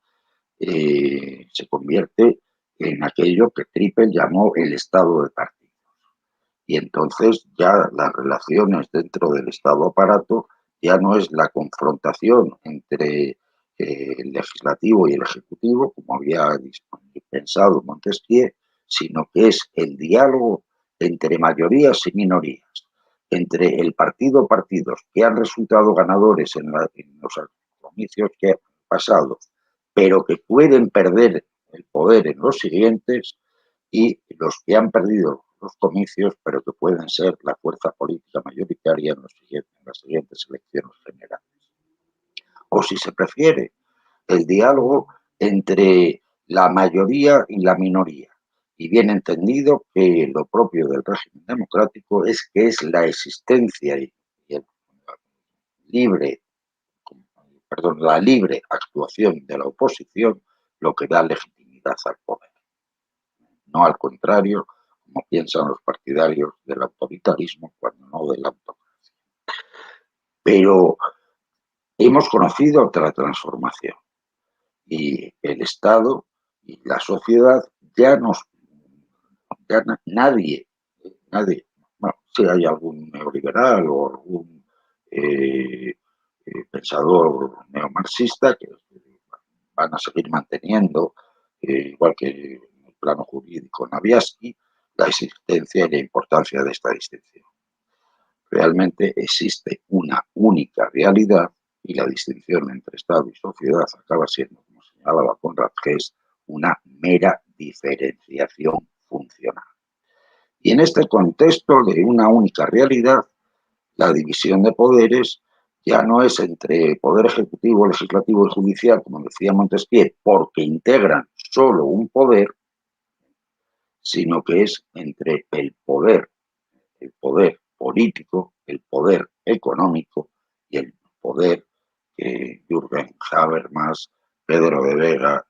se convierte en aquello que Trippel llamó el Estado de partidos. Y entonces ya las relaciones dentro del Estado aparato ya no es la confrontación entre el legislativo y el ejecutivo, como había pensado Montesquieu, sino que es el diálogo entre mayorías y minorías, entre el partidos que han resultado ganadores en los comicios que han pasado, pero que pueden perder el poder en los siguientes, y los que han perdido los comicios, pero que pueden ser la fuerza política mayoritaria en las siguientes elecciones generales. O, si se prefiere, el diálogo entre la mayoría y la minoría. Y bien entendido que lo propio del régimen democrático es que es la existencia y el la libre actuación de la oposición lo que da legitimidad al poder. No al contrario, como piensan los partidarios del autoritarismo, cuando no de la autocracia. Pero hemos conocido otra transformación, y el Estado y la sociedad nadie, bueno, si hay algún neoliberal o algún pensador neomarxista que van a seguir manteniendo, igual que en el plano jurídico Naviaski, la existencia y la importancia de esta distinción. Realmente existe una única realidad, y la distinción entre Estado y sociedad acaba siendo, como señalaba Conrad Hess, una mera diferenciación funcional. Y en este contexto de una única realidad, la división de poderes ya no es entre poder ejecutivo, legislativo y judicial, como decía Montesquieu, porque integran solo un poder, sino que es entre el poder político, el poder económico y el poder que Jürgen Habermas, Pedro de Vega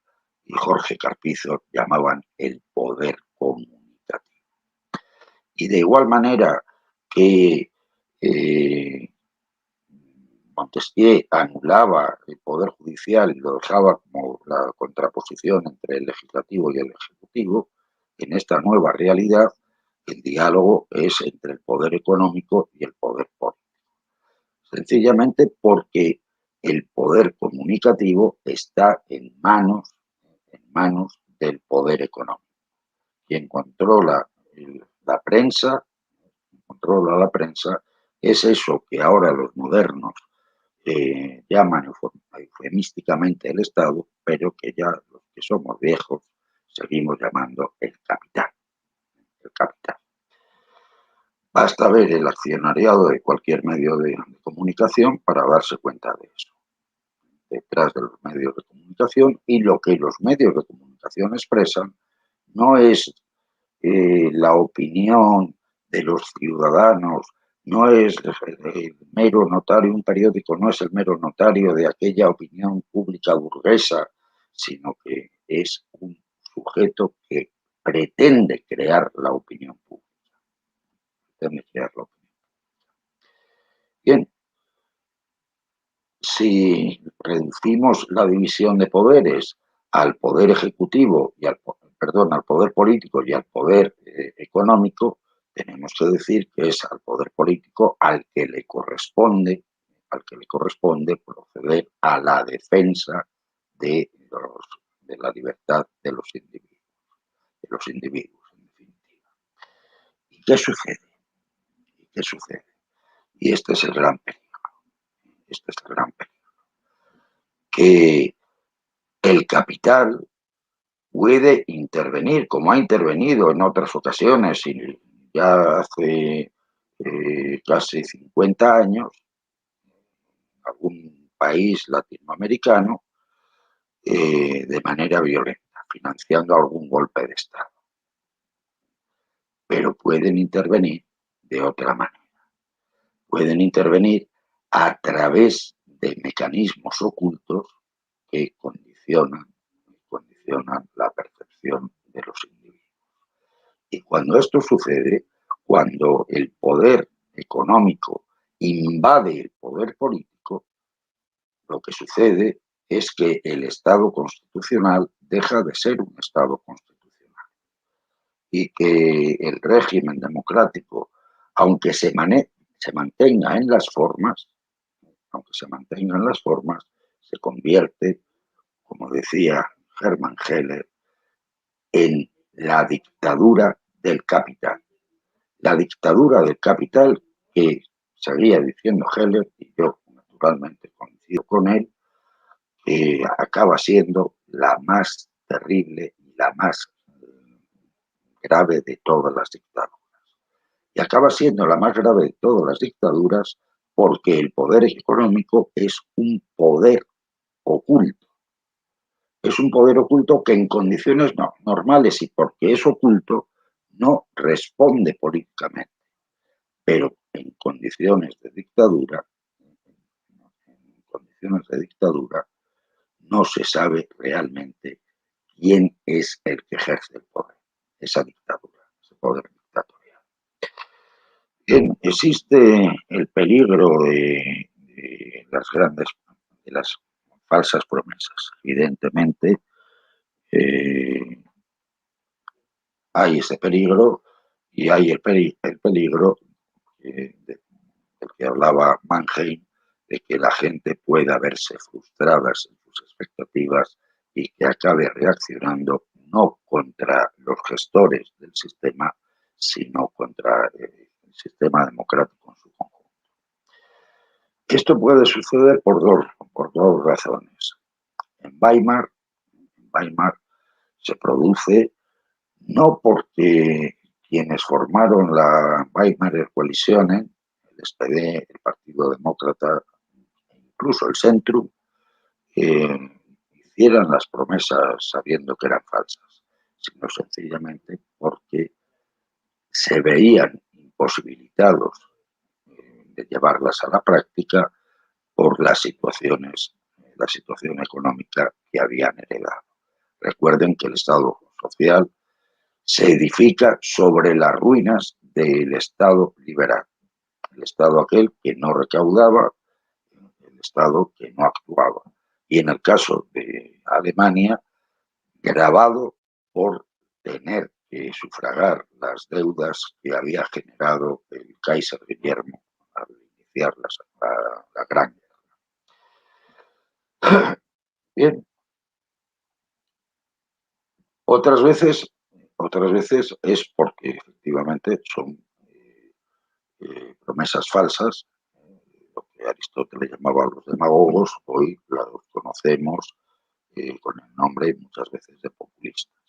y Jorge Carpizo llamaban el poder comunicativo. Y de igual manera que Montesquieu anulaba el poder judicial y lo dejaba como la contraposición entre el legislativo y el ejecutivo, en esta nueva realidad el diálogo es entre el poder económico y el poder político. Sencillamente porque el poder comunicativo está en manos del poder económico. Quien controla la prensa, es eso que ahora los modernos llaman eufemísticamente el Estado, pero que ya los que somos viejos seguimos llamando el capital. El capital. Basta ver el accionariado de cualquier medio de comunicación para darse cuenta de eso. Detrás de los medios de comunicación, y lo que los medios de comunicación expresan, no es la opinión de los ciudadanos, no es el mero notario, un periódico no es el mero notario de aquella opinión pública burguesa, sino que es un sujeto que pretende crear la opinión pública. Bien, si reducimos la división de poderes al poder ejecutivo y al poder político y al poder económico, tenemos que decir que es al poder político al que le corresponde proceder a la defensa de la libertad de los individuos, en definitiva. ¿Y qué sucede? Y este es el gran peligro. Que el capital puede intervenir, como ha intervenido en otras ocasiones, y ya hace casi 50 años, en algún país latinoamericano, de manera violenta, financiando algún golpe de Estado. Pero pueden intervenir de otra manera. Pueden intervenir a través de mecanismos ocultos que condicionan la percepción de los individuos. Y cuando esto sucede, cuando el poder económico invade el poder político, lo que sucede es que el Estado constitucional deja de ser un Estado constitucional, y que el régimen democrático, aunque se mantenga en las formas, se convierte, como decía Hermann Heller, en la dictadura del capital. La dictadura del capital que, seguía diciendo Heller, y yo naturalmente coincido con él, acaba siendo la más terrible y la más grave de todas las dictaduras. Y acaba siendo la más grave de todas las dictaduras porque el poder económico es un poder oculto. Es un poder oculto que en condiciones normales y porque es oculto no responde políticamente, pero en condiciones de dictadura no se sabe realmente quién es el que ejerce el poder, esa dictadura, ese poder dictatorial. Bien, existe el peligro de las falsas promesas. Evidentemente, hay ese peligro y hay el peligro del que hablaba Mannheim, de que la gente pueda verse frustrada en sus expectativas y que acabe reaccionando no contra los gestores del sistema, sino contra el sistema democrático en su conjunto. Esto puede suceder por dos razones. En Weimar se produce no porque quienes formaron la Weimarer Coalition, el SPD, el Partido Demócrata, incluso el Centrum, hicieran las promesas sabiendo que eran falsas, sino sencillamente porque se veían imposibilitados de llevarlas a la práctica por la situación económica que habían heredado. Recuerden que el Estado social se edifica sobre las ruinas del Estado liberal, el Estado aquel que no recaudaba, el Estado que no actuaba. Y en el caso de Alemania, grabado por tener que sufragar las deudas que había generado el Kaiser Guillermo al iniciar la Gran Guerra. Bien. Otras veces es porque efectivamente son promesas falsas, lo que Aristóteles llamaba a los demagogos, hoy los conocemos con el nombre muchas veces de populistas.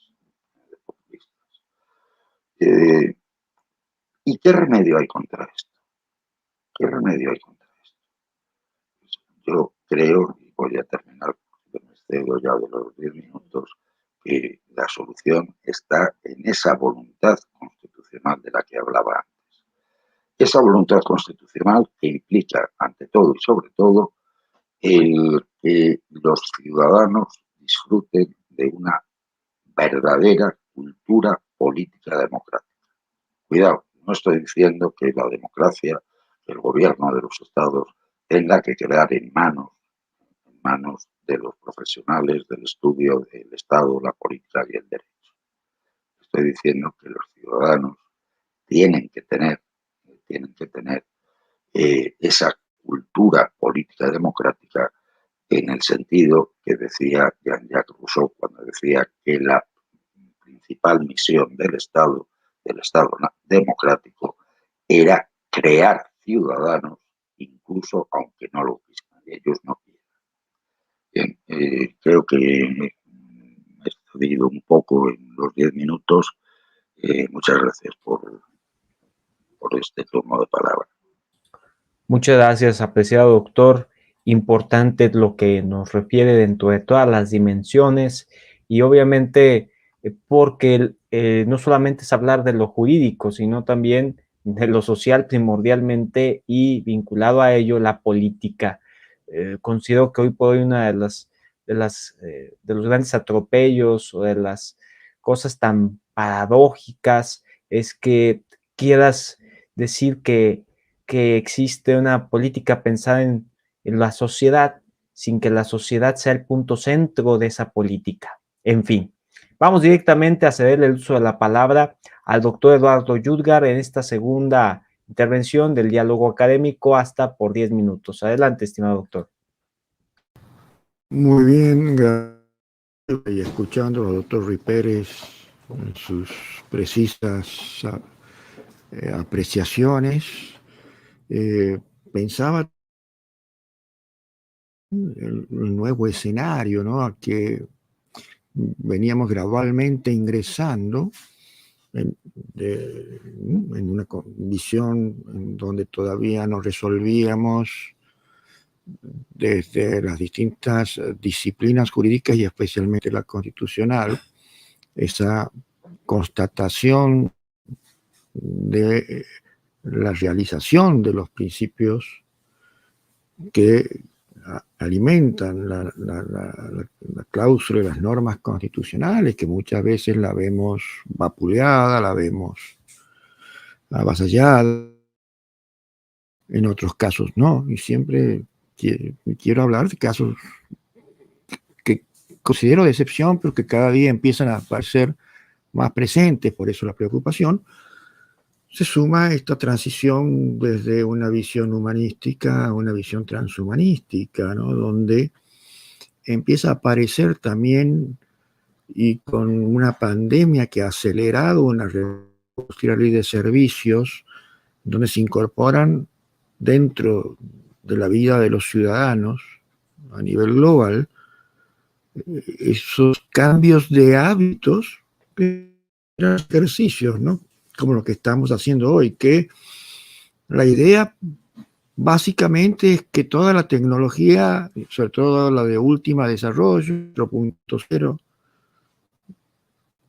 ¿Y qué remedio hay contra esto? ¿Qué remedio hay contra esto? Pues yo creo, y voy a terminar, porque me excedo ya de los 10 minutos, que la solución está en esa voluntad constitucional de la que hablaba antes. Esa voluntad constitucional que implica, ante todo y sobre todo, el que los ciudadanos disfruten de una verdadera cultura política democrática. Cuidado, no estoy diciendo que la democracia, el gobierno de los estados, tenga que quedar en manos de los profesionales del estudio del Estado, la política y el derecho. Estoy diciendo que los ciudadanos tienen que tener esa cultura política democrática en el sentido que decía Jean-Jacques Rousseau cuando decía que la principal misión del Estado democrático era crear ciudadanos, incluso aunque no lo quisieran, ellos no quieran. Bien, creo que he excedido un poco en los 10 minutos. Muchas gracias por este turno de palabra. Muchas gracias, apreciado doctor. Importante lo que nos refiere dentro de todas las dimensiones y obviamente porque no solamente es hablar de lo jurídico, sino también de lo social primordialmente y vinculado a ello la política. Considero que hoy por hoy una de los grandes atropellos o de las cosas tan paradójicas es que quieras decir que existe una política pensada en la sociedad sin que la sociedad sea el punto centro de esa política. En fin, vamos directamente a cederle el uso de la palabra al doctor Eduardo Yudgar en esta segunda intervención del diálogo académico hasta por 10 minutos. Adelante, estimado doctor. Muy bien, y escuchando al doctor Ruy Pérez en sus precisas apreciaciones, pensaba el nuevo escenario, ¿no?, a que veníamos gradualmente ingresando en una visión en donde todavía no resolvíamos desde las distintas disciplinas jurídicas y especialmente la constitucional, esa constatación de la realización de los principios que alimentan la cláusula de las normas constitucionales, que muchas veces la vemos vapuleada, la vemos avasallada, en otros casos no, y siempre quiero hablar de casos que considero de excepción, pero que cada día empiezan a aparecer más presentes, por eso la preocupación. Se suma esta transición desde una visión humanística a una visión transhumanística, ¿no?, donde empieza a aparecer también, y con una pandemia que ha acelerado una ley de servicios, donde se incorporan dentro de la vida de los ciudadanos a nivel global esos cambios de hábitos, ejercicios, ¿no?, como lo que estamos haciendo hoy, que la idea básicamente es que toda la tecnología, sobre todo la de última desarrollo, 4.0,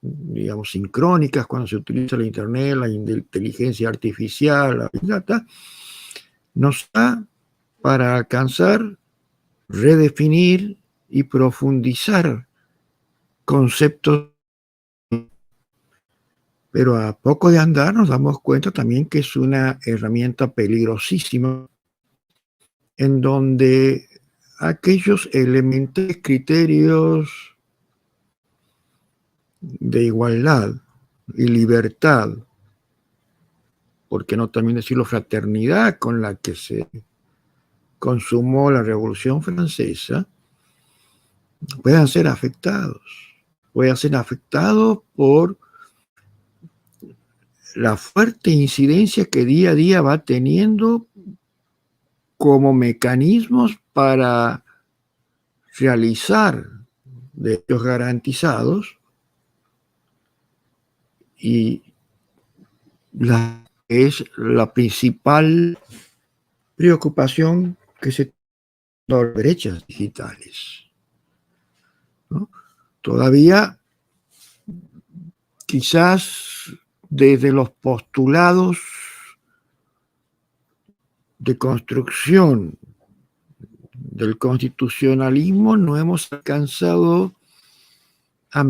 digamos, sincrónicas, cuando se utiliza la Internet, la inteligencia artificial, la Big Data, nos da para alcanzar, redefinir y profundizar conceptos. Pero a poco de andar nos damos cuenta también que es una herramienta peligrosísima, en donde aquellos elementales criterios de igualdad y libertad, por qué no también decirlo fraternidad, con la que se consumó la Revolución Francesa, puedan ser afectados por la fuerte incidencia que día a día va teniendo como mecanismos para realizar derechos garantizados, y es la principal preocupación que se tiene con las brechas digitales, ¿no? Todavía, quizás desde los postulados de construcción del constitucionalismo, no hemos alcanzado a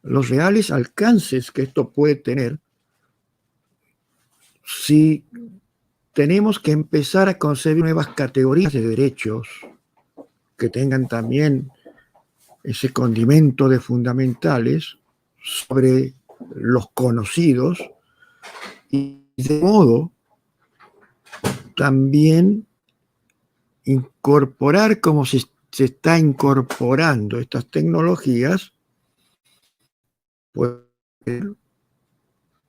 los reales alcances que esto puede tener si tenemos que empezar a concebir nuevas categorías de derechos que tengan también ese condimento de fundamentales sobre los conocidos, y de modo también incorporar, como se está incorporando estas tecnologías, pues,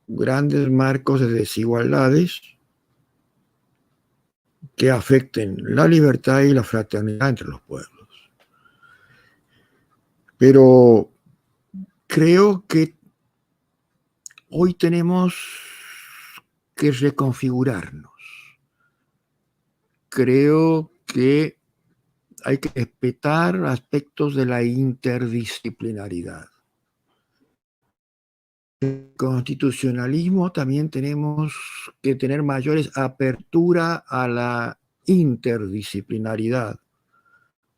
grandes marcos de desigualdades que afecten la libertad y la fraternidad entre los pueblos. Pero creo que hoy tenemos que reconfigurarnos. Creo que hay que respetar aspectos de la interdisciplinaridad. En el constitucionalismo también tenemos que tener mayores apertura a la interdisciplinaridad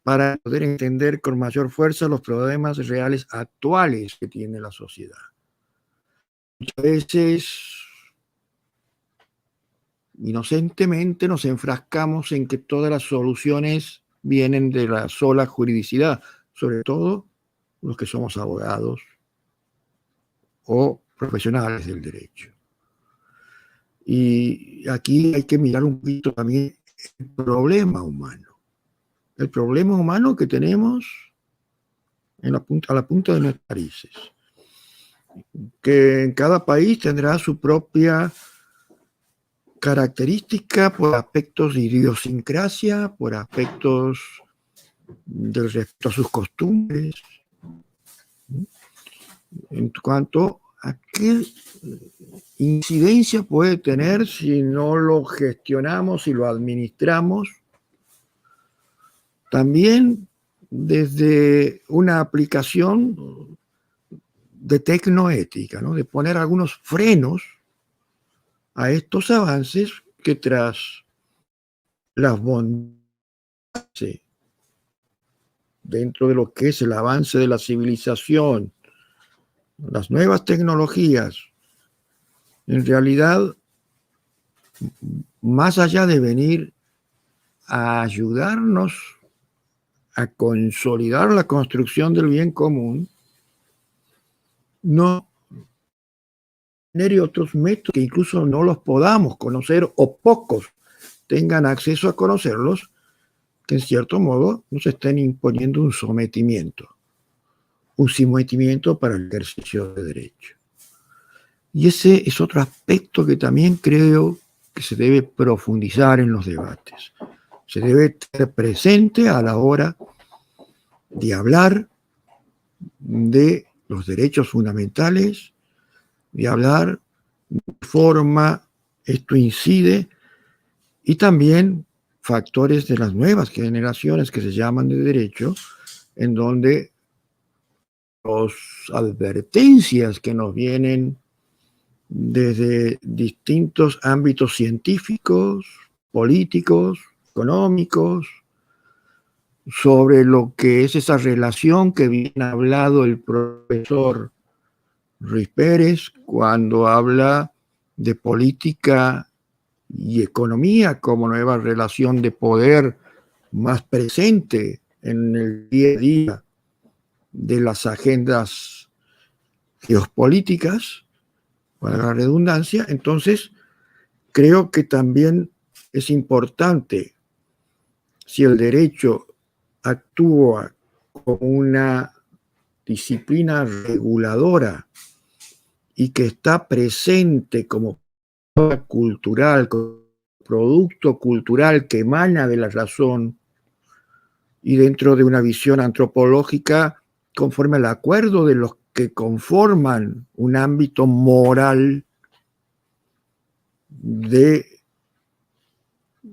para poder entender con mayor fuerza los problemas reales actuales que tiene la sociedad. Muchas veces, inocentemente, nos enfrascamos en que todas las soluciones vienen de la sola juridicidad, sobre todo los que somos abogados o profesionales del derecho. Y aquí hay que mirar un poquito también el problema humano. El problema humano que tenemos a la punta de nuestras narices. Que en cada país tendrá su propia característica por aspectos de idiosincrasia, por aspectos del respeto a sus costumbres, en cuanto a qué incidencia puede tener si no lo gestionamos y lo administramos. También desde una aplicación de tecnoética, ¿no? De poner algunos frenos a estos avances que tras las bondades dentro de lo que es el avance de la civilización, las nuevas tecnologías, en realidad, más allá de venir a ayudarnos a consolidar la construcción del bien común, no genere otros métodos que incluso no los podamos conocer o pocos tengan acceso a conocerlos, que en cierto modo nos estén imponiendo un sometimiento para el ejercicio de derecho. Y ese es otro aspecto que también creo que se debe profundizar en los debates. Se debe tener presente a la hora de hablar de los derechos fundamentales, de hablar de forma esto incide, y también factores de las nuevas generaciones que se llaman de derecho, en donde las advertencias que nos vienen desde distintos ámbitos científicos, políticos, económicos, sobre lo que es esa relación que bien ha hablado el profesor Ruiz Pérez cuando habla de política y economía como nueva relación de poder más presente en el día a día de las agendas geopolíticas, para la redundancia. Entonces, creo que también es importante, si el derecho actúa como una disciplina reguladora y que está presente como cultural, como producto cultural que emana de la razón y dentro de una visión antropológica conforme al acuerdo de los que conforman un ámbito moral de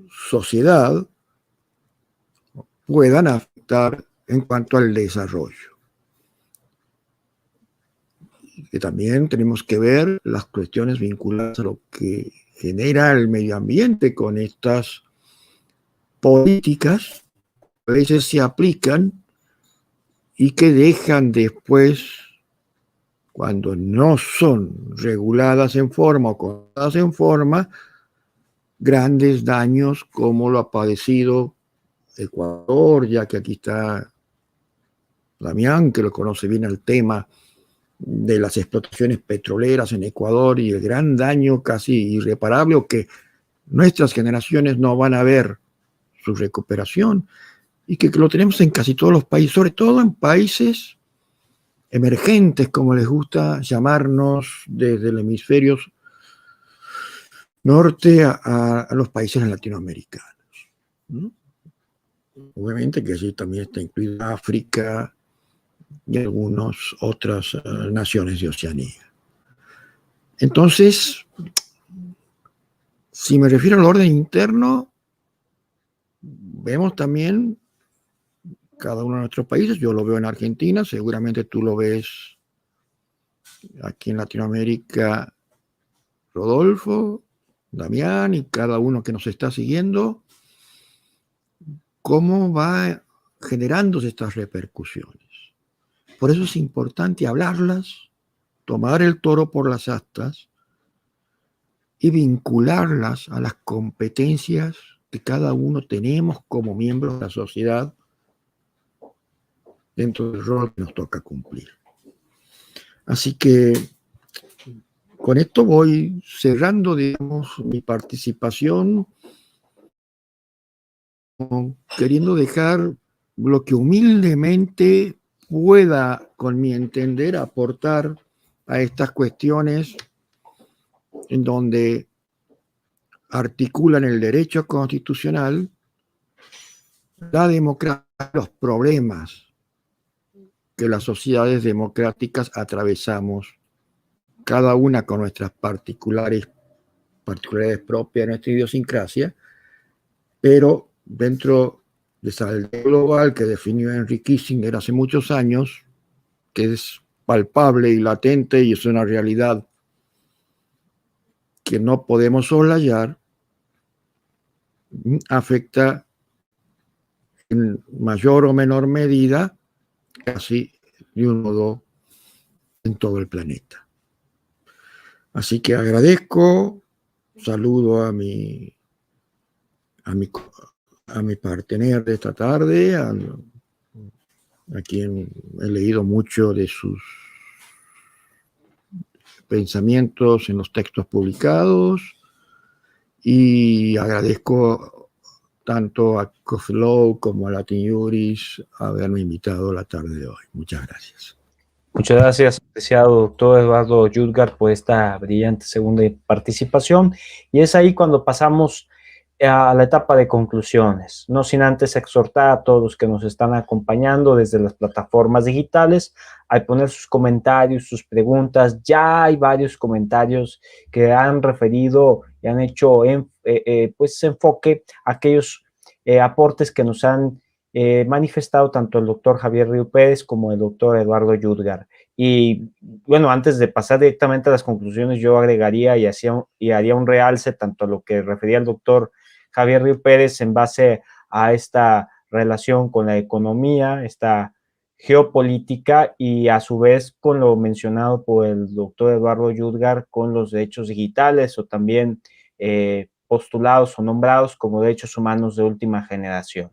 sociedad, puedan afectar en cuanto al desarrollo. Que también tenemos que ver las cuestiones vinculadas a lo que genera el medio ambiente con estas políticas, a veces se aplican y que dejan después, cuando no son reguladas en forma o controladas en forma, grandes daños como lo ha padecido Ecuador, ya que aquí está Damián, que lo conoce bien el tema de las explotaciones petroleras en Ecuador y el gran daño casi irreparable o que nuestras generaciones no van a ver su recuperación y que lo tenemos en casi todos los países, sobre todo en países emergentes, como les gusta llamarnos desde el hemisferio norte a los países latinoamericanos, ¿no? Obviamente que allí también está incluida África y algunas otras naciones de Oceanía. Entonces, si me refiero al orden interno, vemos también cada uno de nuestros países. Yo lo veo en Argentina, seguramente tú lo ves aquí en Latinoamérica, Rodolfo, Damián y cada uno que nos está siguiendo, cómo va generándose estas repercusiones. Por eso es importante hablarlas, tomar el toro por las astas y vincularlas a las competencias que cada uno tenemos como miembros de la sociedad dentro del rol que nos toca cumplir. Así que con esto voy cerrando, digamos, mi participación, queriendo dejar lo que humildemente pueda, con mi entender, aportar a estas cuestiones en donde articulan el derecho constitucional, la democracia, los problemas que las sociedades democráticas atravesamos, cada una con nuestras particularidades propias, nuestra idiosincrasia, pero dentro de esa aldea global que definió Henry Kissinger hace muchos años, que es palpable y latente y es una realidad que no podemos soslayar, afecta en mayor o menor medida casi de un modo en todo el planeta. Así que agradezco, saludo a mi partener de esta tarde, a quien he leído mucho de sus pensamientos en los textos publicados, y agradezco tanto a Coffee Low como a Latin Juris haberme invitado la tarde de hoy. Muchas gracias. Muchas gracias, apreciado doctor Eduardo Yudgar, por esta brillante segunda participación. Y es ahí cuando pasamos a la etapa de conclusiones, no sin antes exhortar a todos los que nos están acompañando desde las plataformas digitales a poner sus comentarios, sus preguntas. Ya hay varios comentarios que han referido y han hecho pues enfoque a aquellos aportes que nos han manifestado tanto el doctor Javier Río Pérez como el doctor Eduardo Yudgar. Y bueno, antes de pasar directamente a las conclusiones, yo agregaría y haría un realce tanto a lo que refería el doctor Javier Río Pérez en base a esta relación con la economía, esta geopolítica, y a su vez con lo mencionado por el doctor Eduardo Yudgar con los derechos digitales, o también postulados o nombrados como derechos humanos de última generación.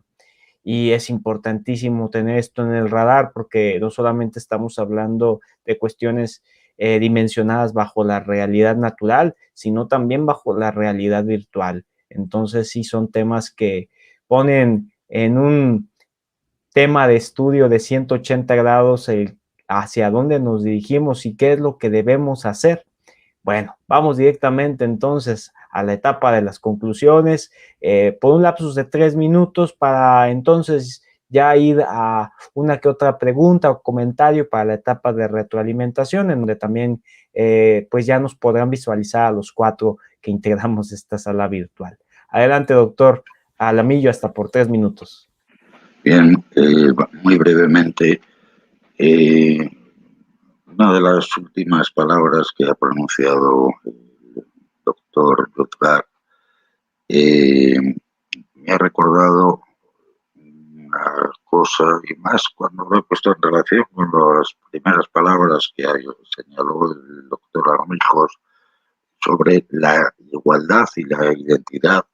Y es importantísimo tener esto en el radar, porque no solamente estamos hablando de cuestiones dimensionadas bajo la realidad natural, sino también bajo la realidad virtual. Entonces sí son temas que ponen en un tema de estudio de 180 grados hacia dónde nos dirigimos y qué es lo que debemos hacer. Bueno, vamos directamente entonces a la etapa de las conclusiones, por un lapsus de 3 minutos, para entonces ya ir a una que otra pregunta o comentario para la etapa de retroalimentación, en donde también pues ya nos podrán visualizar a los 4 que integramos esta sala virtual. Adelante, doctor Alamillo, hasta por 3 minutos. Bien, muy brevemente, una de las últimas palabras que ha pronunciado el doctor Yudgar me ha recordado una cosa, y más cuando lo he puesto en relación con las primeras palabras que señaló el doctor Armijos sobre la igualdad y la identidad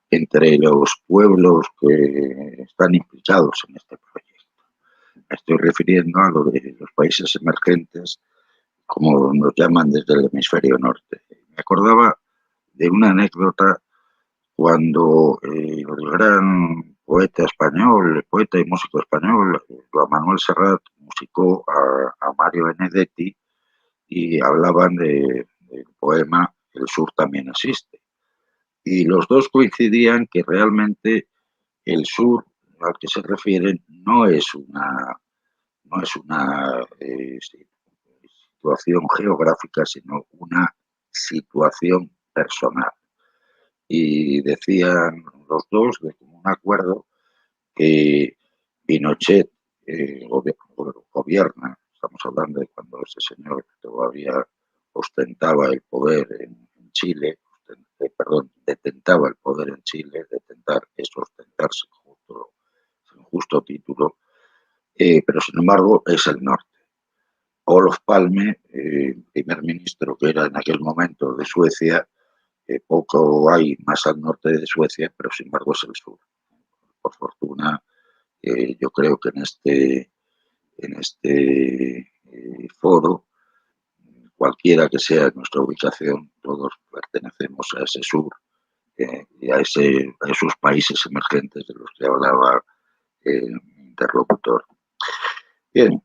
entre los pueblos que están implicados en este proyecto. Me estoy refiriendo a lo de los países emergentes, como nos llaman desde el hemisferio norte. Me acordaba de una anécdota cuando el gran poeta español, poeta y músico español, Joan Manuel Serrat, musicó a Mario Benedetti, y hablaban del poema El sur también existe. Y los dos coincidían que realmente el sur al que se refieren no es una situación geográfica, sino una situación personal. Y decían los dos de común acuerdo que Pinochet gobierna, estamos hablando de cuando ese señor todavía ostentaba el poder en Chile, detentaba el poder en Chile, detentar es ostentarse sin justo título, pero sin embargo es el norte. Olof Palme, primer ministro que era en aquel momento de Suecia, poco hay más al norte de Suecia, pero sin embargo es el sur. Por fortuna, yo creo que en este foro, cualquiera que sea nuestra ubicación, todos pertenecemos a ese sur y a esos países emergentes de los que hablaba mi interlocutor. Bien,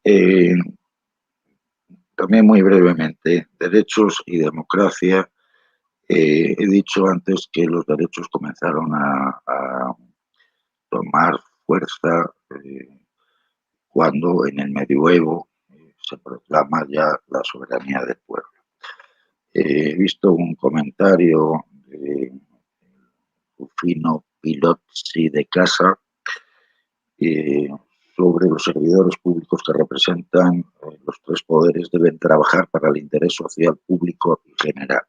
también muy brevemente, derechos y democracia. He dicho antes que los derechos comenzaron a tomar fuerza cuando en el medioevo se proclama ya la soberanía del pueblo. He visto un comentario de Rufino Pilozzi de Casa sobre los servidores públicos que representan los tres poderes deben trabajar para el interés social, público y general.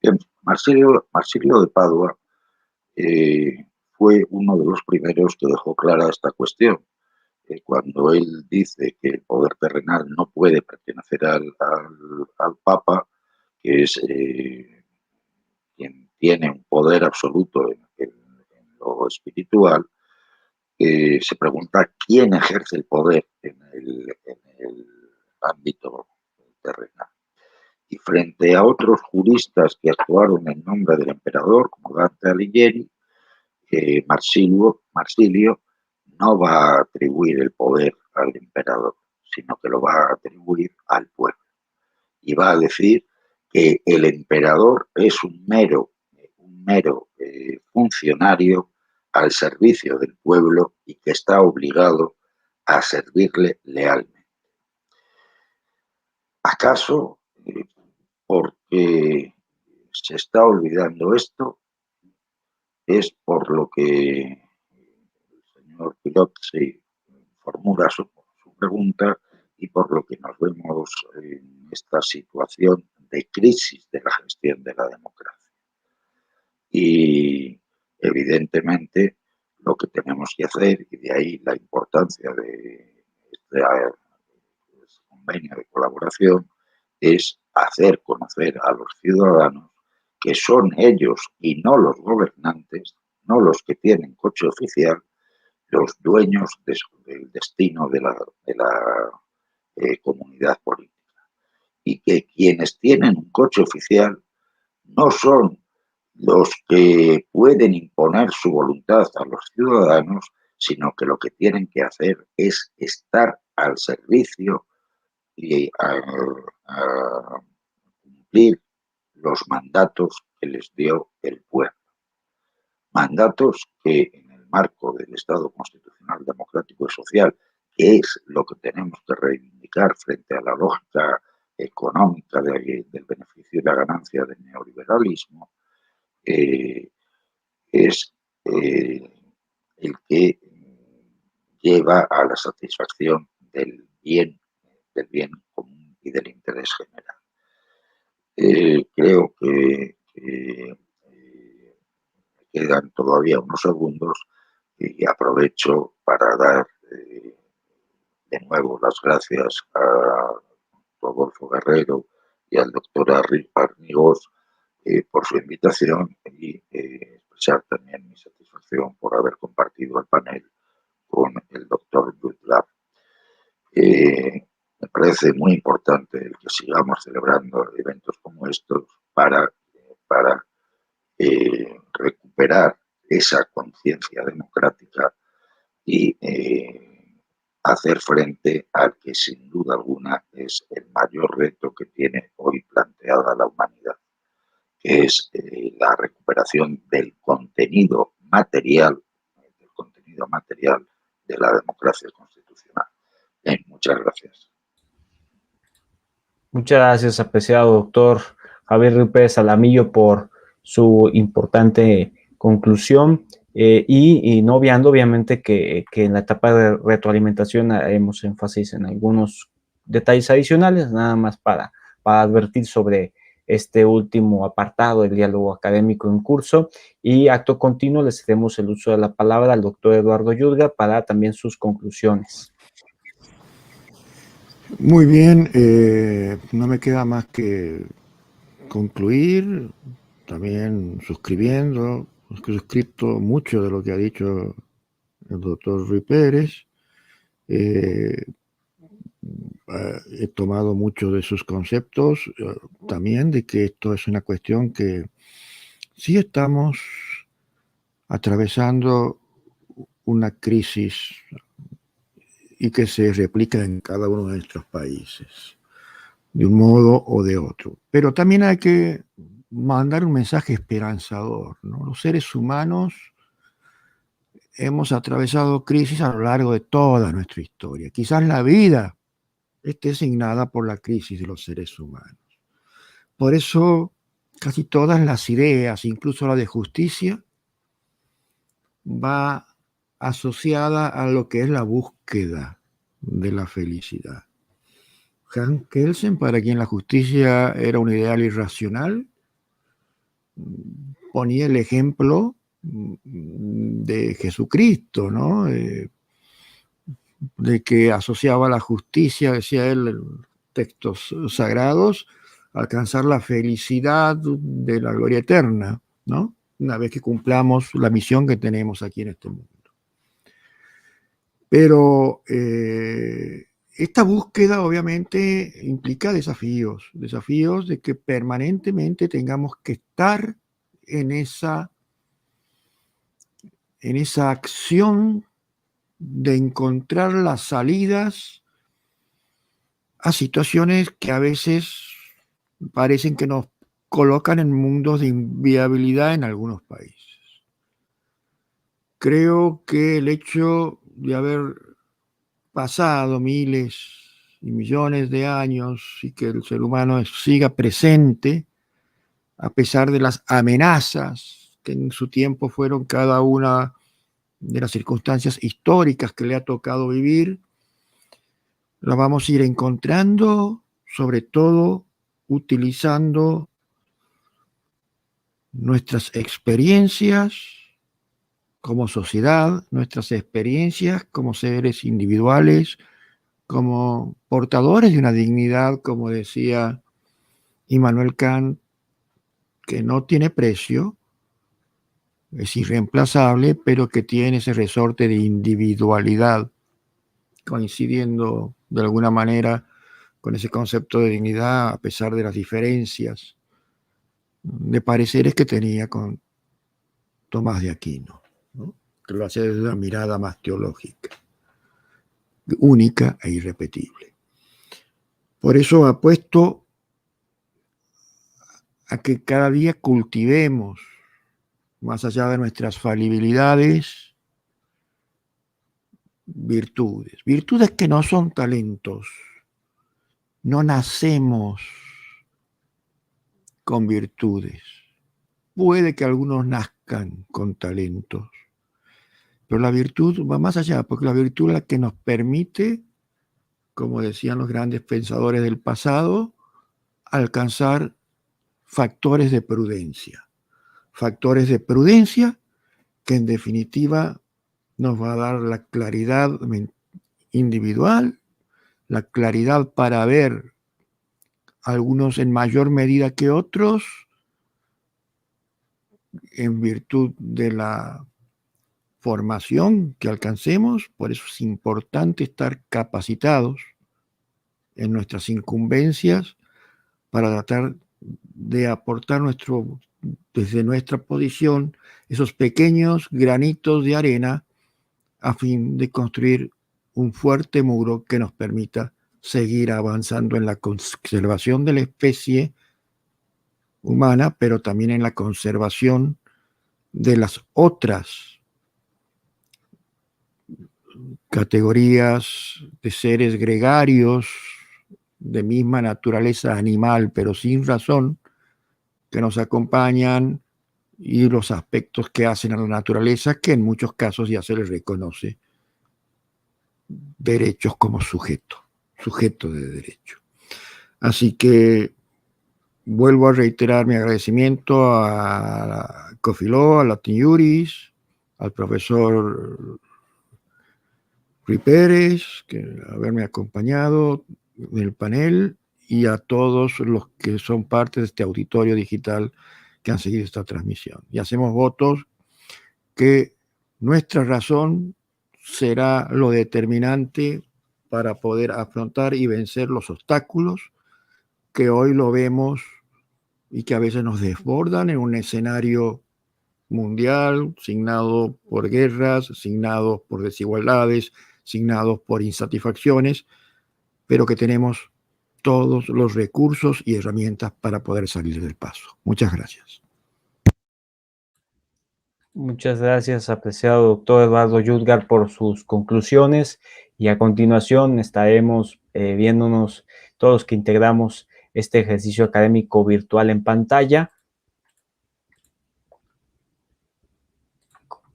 Bien, Marsilio de Padua fue uno de los primeros que dejó clara esta cuestión. Cuando él dice que el poder terrenal no puede pertenecer al Papa, que es quien tiene un poder absoluto en lo espiritual, se pregunta quién ejerce el poder en el ámbito terrenal. Y frente a otros juristas que actuaron en nombre del emperador, como Dante Alighieri, Marsilio no va a atribuir el poder al emperador, sino que lo va a atribuir al pueblo. Y va a decir que el emperador es un mero funcionario al servicio del pueblo y que está obligado a servirle lealmente. ¿Acaso porque se está olvidando esto es por lo que el señor Pilozzi formula su pregunta y por lo que nos vemos en esta situación de crisis de la gestión de la democracia? Y evidentemente lo que tenemos que hacer, y de ahí la importancia de este convenio de colaboración, es hacer conocer a los ciudadanos que son ellos y no los gobernantes, no los que tienen coche oficial, los dueños del destino de la comunidad política. Y que quienes tienen un coche oficial no son los que pueden imponer su voluntad a los ciudadanos, sino que lo que tienen que hacer es estar al servicio y a cumplir los mandatos que les dio el pueblo. Mandatos que en el marco del Estado constitucional, democrático y social, que es lo que tenemos que reivindicar frente a la lógica económica del beneficio y la ganancia del neoliberalismo, es el que lleva a la satisfacción del bien común y del interés general. Creo que quedan todavía unos segundos y aprovecho para dar de nuevo las gracias a Rodolfo Guerrero y al doctor Arnigós por su invitación y expresar también mi satisfacción por haber compartido el panel con el doctor Dudlab. Me parece muy importante el que sigamos celebrando eventos como estos para recuperar esa conciencia democrática y hacer frente al que sin duda alguna es el mayor reto que tiene hoy planteada la humanidad, que es la recuperación del contenido material de la democracia constitucional. Muchas gracias. Muchas gracias, apreciado doctor Javier Ruiz Pérez Alamillo, por su importante conclusión y no obviando obviamente que en la etapa de retroalimentación haremos énfasis en algunos detalles adicionales, nada más para advertir sobre este último apartado del diálogo académico en curso, y acto continuo le cedemos el uso de la palabra al doctor Eduardo Yurga para también sus conclusiones. Muy bien, no me queda más que concluir, también suscribiendo, he suscrito mucho de lo que ha dicho el doctor Ruiz Pérez. he tomado muchos de sus conceptos, también de que esto es una cuestión que sí estamos atravesando una crisis y que se replica en cada uno de nuestros países, de un modo o de otro. Pero también hay que mandar un mensaje esperanzador, ¿no? Los seres humanos hemos atravesado crisis a lo largo de toda nuestra historia. Quizás la vida esté asignada por la crisis de los seres humanos. Por eso, casi todas las ideas, incluso la de justicia, va asociada a lo que es la búsqueda de la felicidad. Hans Kelsen, para quien la justicia era un ideal irracional, ponía el ejemplo de Jesucristo, ¿no? De que asociaba la justicia, decía él en textos sagrados, a alcanzar la felicidad de la gloria eterna, ¿no? Una vez que cumplamos la misión que tenemos aquí en este mundo. Pero esta búsqueda obviamente implica desafíos de que permanentemente tengamos que estar en esa acción de encontrar las salidas a situaciones que a veces parecen que nos colocan en mundos de inviabilidad en algunos países. Creo que el hecho de haber pasado miles y millones de años y que el ser humano siga presente a pesar de las amenazas que en su tiempo fueron cada una de las circunstancias históricas que le ha tocado vivir, la vamos a ir encontrando, sobre todo utilizando nuestras experiencias como sociedad, nuestras experiencias como seres individuales, como portadores de una dignidad, como decía Immanuel Kant, que no tiene precio, es irreemplazable, pero que tiene ese resorte de individualidad, coincidiendo de alguna manera con ese concepto de dignidad a pesar de las diferencias de pareceres que tenía con Tomás de Aquino, ¿no? Que lo hace desde una mirada más teológica, única e irrepetible. Por eso apuesto a que cada día cultivemos, más allá de nuestras falibilidades, virtudes que no son talentos. No nacemos con virtudes. Puede que algunos nazcan con talentos, pero la virtud va más allá, porque la virtud es la que nos permite, como decían los grandes pensadores del pasado, alcanzar factores de prudencia que en definitiva nos va a dar la claridad individual, la claridad para ver, algunos en mayor medida que otros, en virtud de la formación que alcancemos. Por eso es importante estar capacitados en nuestras incumbencias para tratar de aportar desde nuestra posición esos pequeños granitos de arena a fin de construir un fuerte muro que nos permita seguir avanzando en la conservación de la especie humana, pero también en la conservación de las otras categorías de seres gregarios de misma naturaleza animal, pero sin razón, que nos acompañan, y los aspectos que hacen a la naturaleza, que en muchos casos ya se les reconoce derechos como sujeto de derecho. Así que vuelvo a reiterar mi agradecimiento a Cofiló, a Latin Juris, al profesor Rui Pérez, que haberme acompañado en el panel, y a todos los que son parte de este auditorio digital que han seguido esta transmisión. Y hacemos votos que nuestra razón será lo determinante para poder afrontar y vencer los obstáculos que hoy lo vemos y que a veces nos desbordan en un escenario mundial signado por guerras, signados por desigualdades, signados por insatisfacciones, pero que tenemos todos los recursos y herramientas para poder salir del paso. Muchas gracias. Muchas gracias, apreciado doctor Eduardo Yudgar, por sus conclusiones, y a continuación estaremos viéndonos todos los que integramos este ejercicio académico virtual en pantalla,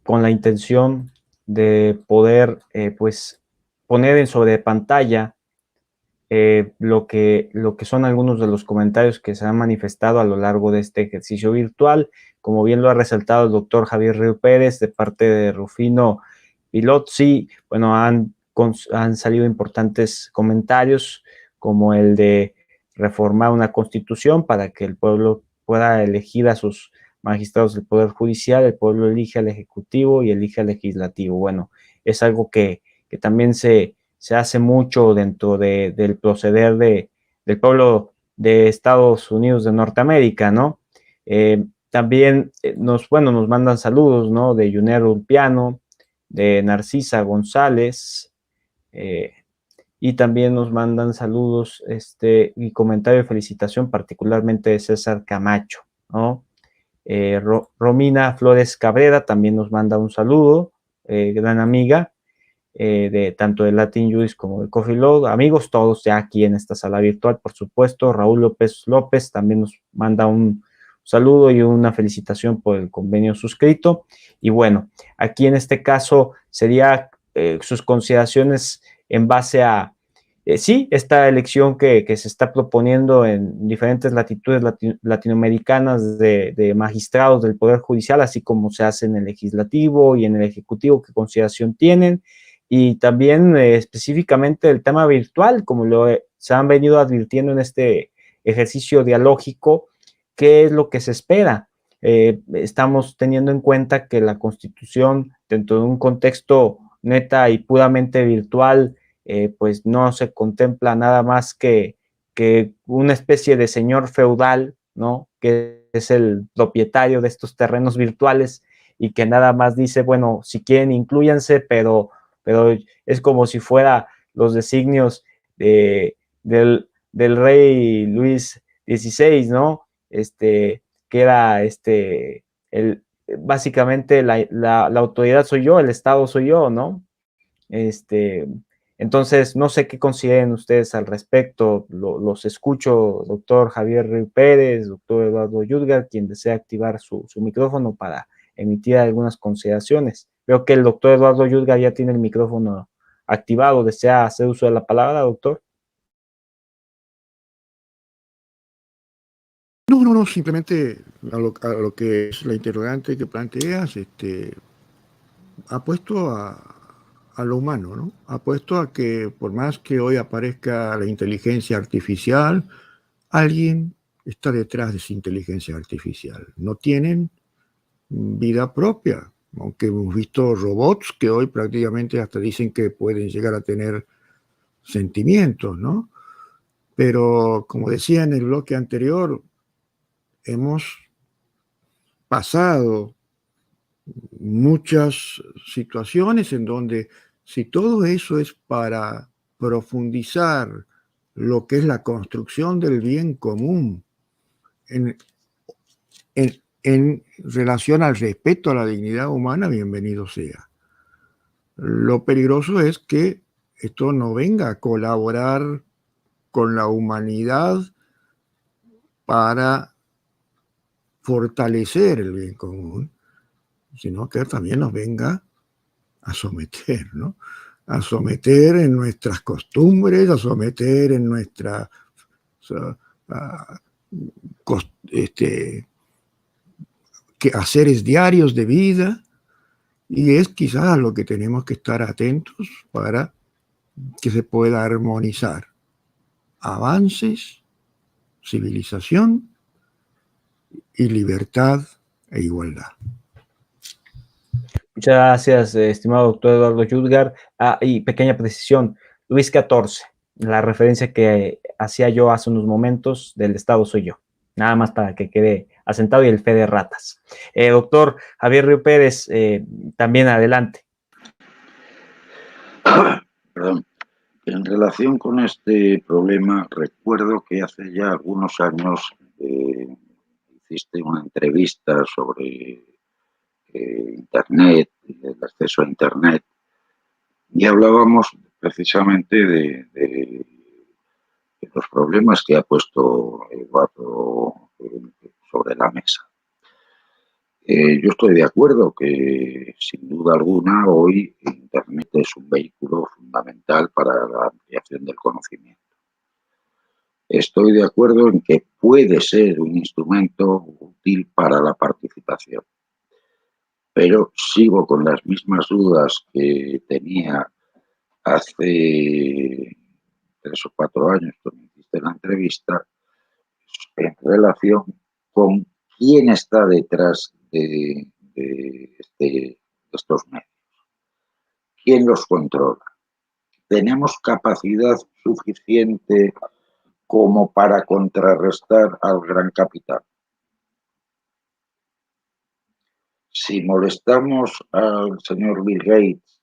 con la intención de poder pues poner en sobre pantalla lo que son algunos de los comentarios que se han manifestado a lo largo de este ejercicio virtual. Como bien lo ha resaltado el doctor Javier Río Pérez, de parte de Rufino Pilotzi, bueno, han salido importantes comentarios, como el de reformar una constitución para que el pueblo pueda elegir a sus magistrados del Poder Judicial, el pueblo elige al Ejecutivo y elige al Legislativo. Bueno, es algo que también se hace mucho dentro del proceder del pueblo de Estados Unidos de Norteamérica, ¿no? También nos mandan saludos, ¿no? De Yunero Ulpiano, de Narcisa González, y también nos mandan saludos y comentario de felicitación, particularmente de César Camacho, ¿no? Romina Flores Cabrera también nos manda un saludo, gran amiga, de tanto de Latin Juice como de Coffee Load, amigos todos ya aquí en esta sala virtual, por supuesto. Raúl López también nos manda un saludo y una felicitación por el convenio suscrito. Y bueno, aquí en este caso sería sus consideraciones en base a sí, esta elección que se está proponiendo en diferentes latitudes latinoamericanas de magistrados del Poder Judicial, así como se hace en el Legislativo y en el Ejecutivo, qué consideración tienen, y también específicamente el tema virtual, como se han venido advirtiendo en este ejercicio dialógico, qué es lo que se espera. Estamos teniendo en cuenta que la Constitución, dentro de un contexto neta y puramente virtual, pues no se contempla nada más que una especie de señor feudal, ¿no? Que es el propietario de estos terrenos virtuales y que nada más dice, bueno, si quieren inclúyanse, pero es como si fuera los designios del rey Luis XVI, ¿no? Que era básicamente la autoridad soy yo, el Estado soy yo, ¿no? Entonces, no sé qué consideren ustedes al respecto. Los escucho, doctor Javier Río Pérez, doctor Eduardo Yudgar, quien desea activar su micrófono para emitir algunas consideraciones. Veo que el doctor Eduardo Yudgar ya tiene el micrófono activado. ¿Desea hacer uso de la palabra, doctor? No, simplemente a lo que es la interrogante que planteas, apuesto a lo humano, ¿no? Apuesto a que por más que hoy aparezca la inteligencia artificial, alguien está detrás de esa inteligencia artificial. No tienen vida propia, aunque hemos visto robots que hoy prácticamente hasta dicen que pueden llegar a tener sentimientos, ¿no? Pero como decía en el bloque anterior, hemos pasado muchas situaciones en donde si todo eso es para profundizar lo que es la construcción del bien común en relación al respeto a la dignidad humana, bienvenido sea. Lo peligroso es que esto no venga a colaborar con la humanidad para fortalecer el bien común, sino que también nos venga a someter, ¿no? A someter en nuestras costumbres, a someter en nuestra quehaceres diarios de vida, y es quizás a lo que tenemos que estar atentos para que se pueda armonizar avances, civilización y libertad e igualdad. Muchas gracias, estimado doctor Eduardo Yudgar. Y pequeña precisión, Luis XIV, la referencia que hacía yo hace unos momentos del Estado soy yo. Nada más para que quede asentado, y el fe de ratas. Doctor Javier Río Pérez, también adelante. Perdón. En relación con este problema, recuerdo que hace ya algunos años hiciste una entrevista sobre Internet, el acceso a Internet, y hablábamos precisamente de los problemas que ha puesto Eduardo sobre la mesa. Yo estoy de acuerdo que, sin duda alguna, hoy Internet es un vehículo fundamental para la ampliación del conocimiento. Estoy de acuerdo en que puede ser un instrumento útil para la participación, pero sigo con las mismas dudas que tenía hace 3 o 4 años cuando me hiciste la entrevista en relación con quién está detrás de estos medios, quién los controla. ¿Tenemos capacidad suficiente como para contrarrestar al gran capital? Si molestamos al señor Bill Gates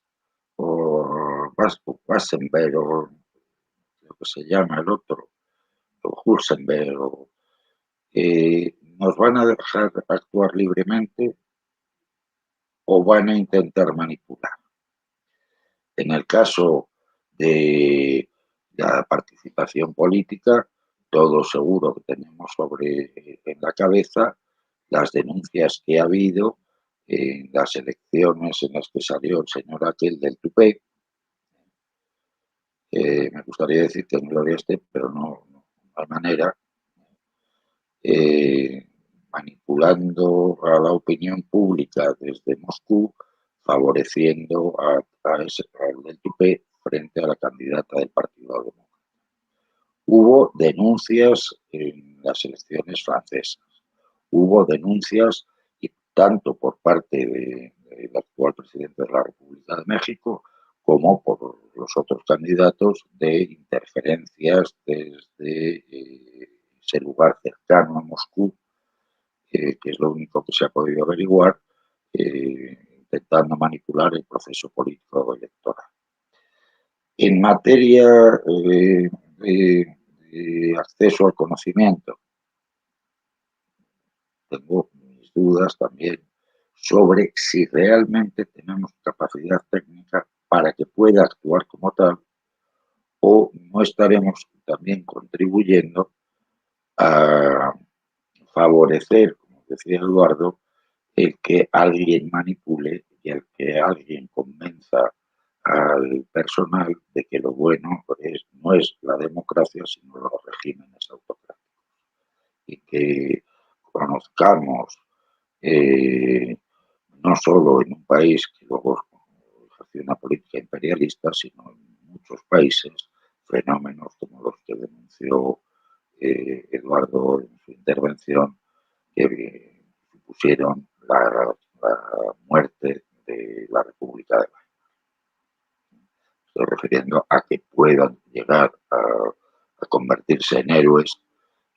o Wassenberg o lo que se llama el otro, o Hulsenberg, ¿nos van a dejar actuar libremente o van a intentar manipular? En el caso de la participación política, todos seguro que tenemos en la cabeza las denuncias que ha habido en las elecciones en las que salió el señor aquel del tupé. Me gustaría decir que en gloria esté, pero no hay manera. Manipulando a la opinión pública desde Moscú, favoreciendo al del tupé frente a la candidata del Partido Demócrata. Hubo denuncias en las elecciones francesas, hubo denuncias tanto por parte del actual presidente de la República de México como por los otros candidatos de interferencias desde ese lugar cercano a Moscú, que es lo único que se ha podido averiguar, intentando manipular el proceso político electoral. En materia de acceso al conocimiento, tengo mis dudas también sobre si realmente tenemos capacidad técnica para que pueda actuar como tal, o no estaremos también contribuyendo a favorecer, como decía Eduardo, el que alguien manipule y el que alguien convenza al personal de que lo bueno no es la democracia, sino los regímenes autocráticos. Y que conozcamos no solo en un país que luego ejerce una política imperialista, sino en muchos países, fenómenos como los que denunció Eduardo en su intervención, que supusieron la muerte de la República de Weimar. Estoy refiriendo a que puedan llegar a convertirse en héroes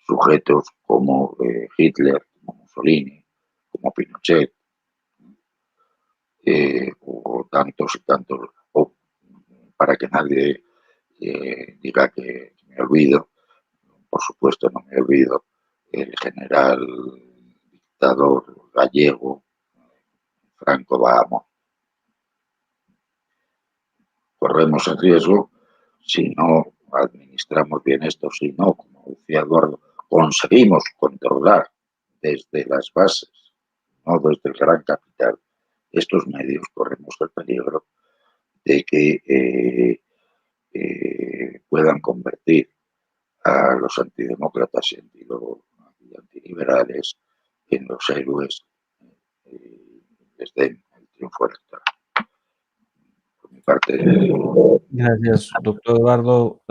sujetos como Hitler, como Mussolini, como Pinochet, o tantos y tantos, o para que nadie diga que me olvido, por supuesto no me olvido, el general dictador gallego Franco Bahamonde. Corremos el riesgo, si no administramos bien esto, si no, como decía Eduardo, conseguimos controlar desde las bases, no desde el gran capital, estos medios, corremos el peligro de que puedan convertir a los antidemócratas y antiliberales en los héroes les den el triunfo electoral. Por mi parte. Gracias, doctor Eduardo.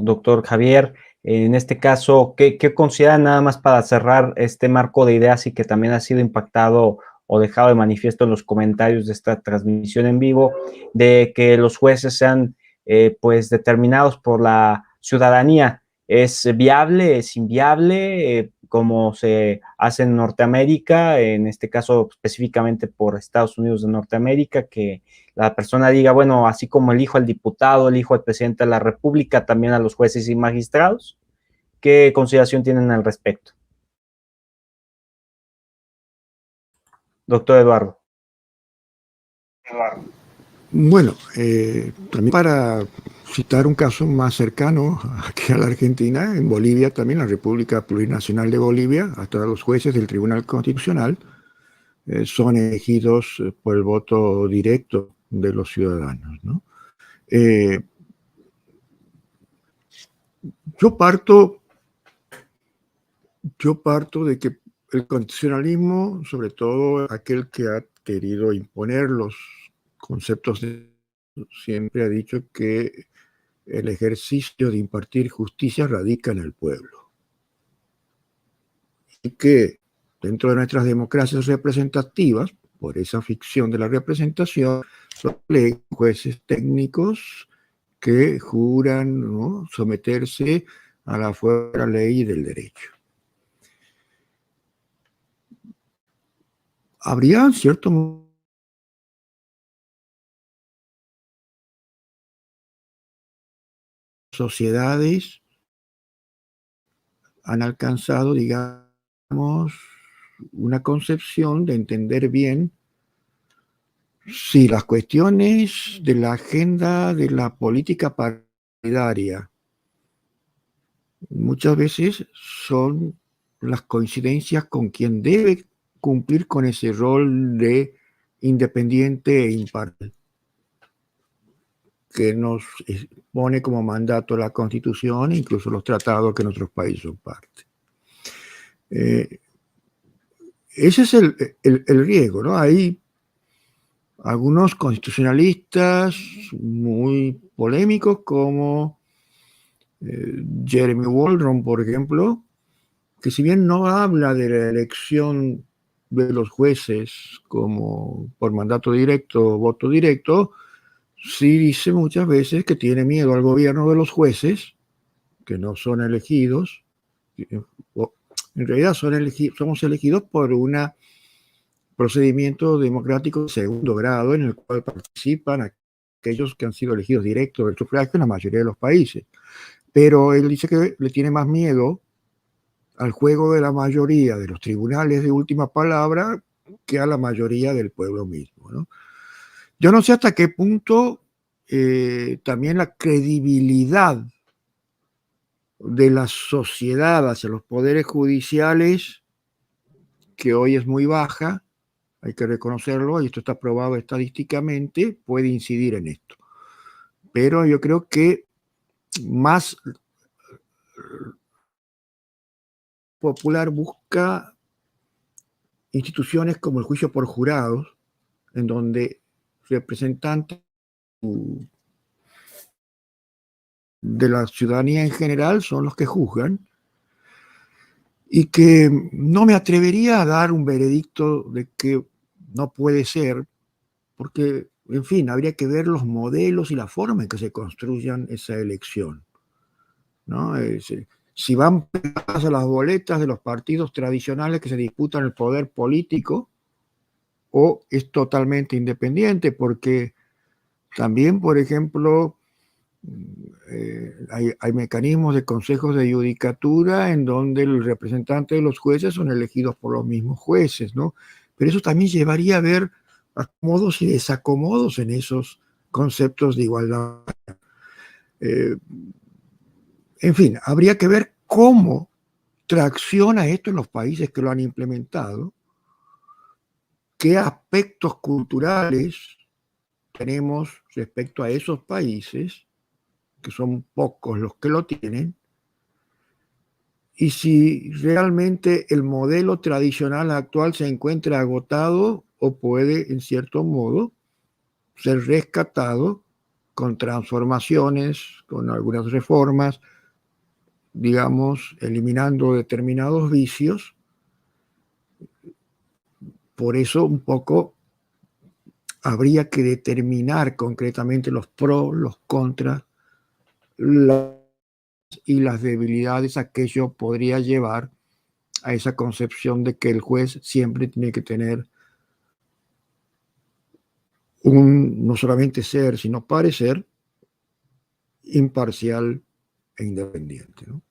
Doctor Javier, en este caso, ¿qué consideran, nada más para cerrar este marco de ideas y que también ha sido impactado o dejado de manifiesto en los comentarios de esta transmisión en vivo, de que los jueces sean pues determinados por la ciudadanía. ¿Es viable? ¿Es inviable? Como se hace en Norteamérica, en este caso específicamente por Estados Unidos de Norteamérica, que la persona diga, bueno, así como elijo al diputado, elijo al presidente de la República, también a los jueces y magistrados. ¿Qué consideración tienen al respecto? Doctor Eduardo. Bueno, también para citar un caso más cercano aquí a la Argentina, en Bolivia también, la República Plurinacional de Bolivia, hasta los jueces del Tribunal Constitucional son elegidos por el voto directo de los ciudadanos, ¿no? Yo parto de que el constitucionalismo, sobre todo aquel que ha querido imponer los conceptos, siempre ha dicho que el ejercicio de impartir justicia radica en el pueblo. Y que dentro de nuestras democracias representativas, por esa ficción de la representación, son jueces técnicos que juran, ¿no?, someterse a la fuerza ley del derecho. Habría cierto sociedades han alcanzado, digamos, una concepción de entender bien si las cuestiones de la agenda de la política partidaria muchas veces son las coincidencias con quien debe cumplir con ese rol de independiente e imparcial que nos pone como mandato la Constitución e incluso los tratados que nuestros países son parte. Ese es el riesgo, ¿no? Hay algunos constitucionalistas muy polémicos como Jeremy Waldron, por ejemplo, que si bien no habla de la elección de los jueces como por mandato directo o voto directo, sí dice muchas veces que tiene miedo al gobierno de los jueces, que no son elegidos, en realidad somos elegidos por un procedimiento democrático de segundo grado en el cual participan aquellos que han sido elegidos directos del sufragio en la mayoría de los países. Pero él dice que le tiene más miedo al juego de la mayoría de los tribunales de última palabra que a la mayoría del pueblo mismo, ¿no? Yo no sé hasta qué punto también la credibilidad de la sociedad hacia los poderes judiciales, que hoy es muy baja, hay que reconocerlo, y esto está probado estadísticamente, puede incidir en esto. Pero yo creo que más popular busca instituciones como el juicio por jurados, en donde representantes de la ciudadanía en general son los que juzgan, y que no me atrevería a dar un veredicto de que no puede ser, porque, en fin, habría que ver los modelos y la forma en que se construyan esa elección, ¿no? Si van pegadas a las boletas de los partidos tradicionales que se disputan el poder político, o es totalmente independiente, porque también, por ejemplo, hay mecanismos de consejos de judicatura en donde el representante de los jueces son elegidos por los mismos jueces, ¿no? Pero eso también llevaría a ver acomodos y desacomodos en esos conceptos de igualdad. En fin, habría que ver cómo tracciona esto en los países que lo han implementado, qué aspectos culturales tenemos respecto a esos países, que son pocos los que lo tienen, y si realmente el modelo tradicional actual se encuentra agotado o puede, en cierto modo, ser rescatado con transformaciones, con algunas reformas, digamos, eliminando determinados vicios. Por eso un poco habría que determinar concretamente los pros, los contras y las debilidades a que ello podría llevar a esa concepción de que el juez siempre tiene que tener no solamente ser, sino parecer imparcial e independiente, ¿no?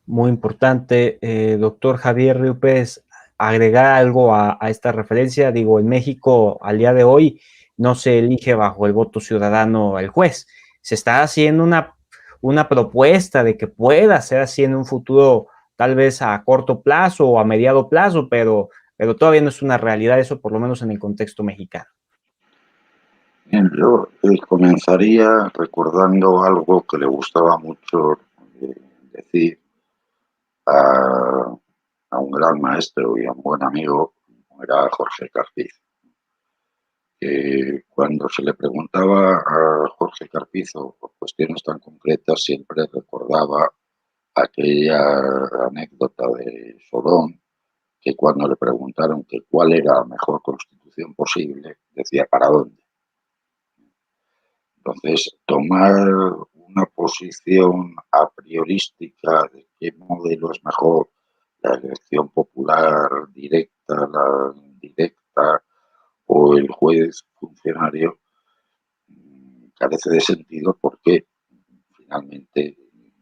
Muy importante, doctor Javier Riupes, agregar algo a esta referencia. Digo, en México al día de hoy no se elige bajo el voto ciudadano el juez. Se está haciendo una propuesta de que pueda ser así en un futuro, tal vez a corto plazo o a mediado plazo, pero todavía no es una realidad eso, por lo menos en el contexto mexicano. Bien, yo comenzaría recordando algo que le gustaba mucho decir a un gran maestro y a un buen amigo, como era Jorge Carpizo, que cuando se le preguntaba a Jorge Carpizo por cuestiones tan concretas, siempre recordaba aquella anécdota de Sodón, que cuando le preguntaron que cuál era la mejor constitución posible, decía ¿para dónde? Entonces, tomar una posición a priorística de qué modelo es mejor, la elección popular directa, la indirecta o el juez funcionario, carece de sentido porque finalmente,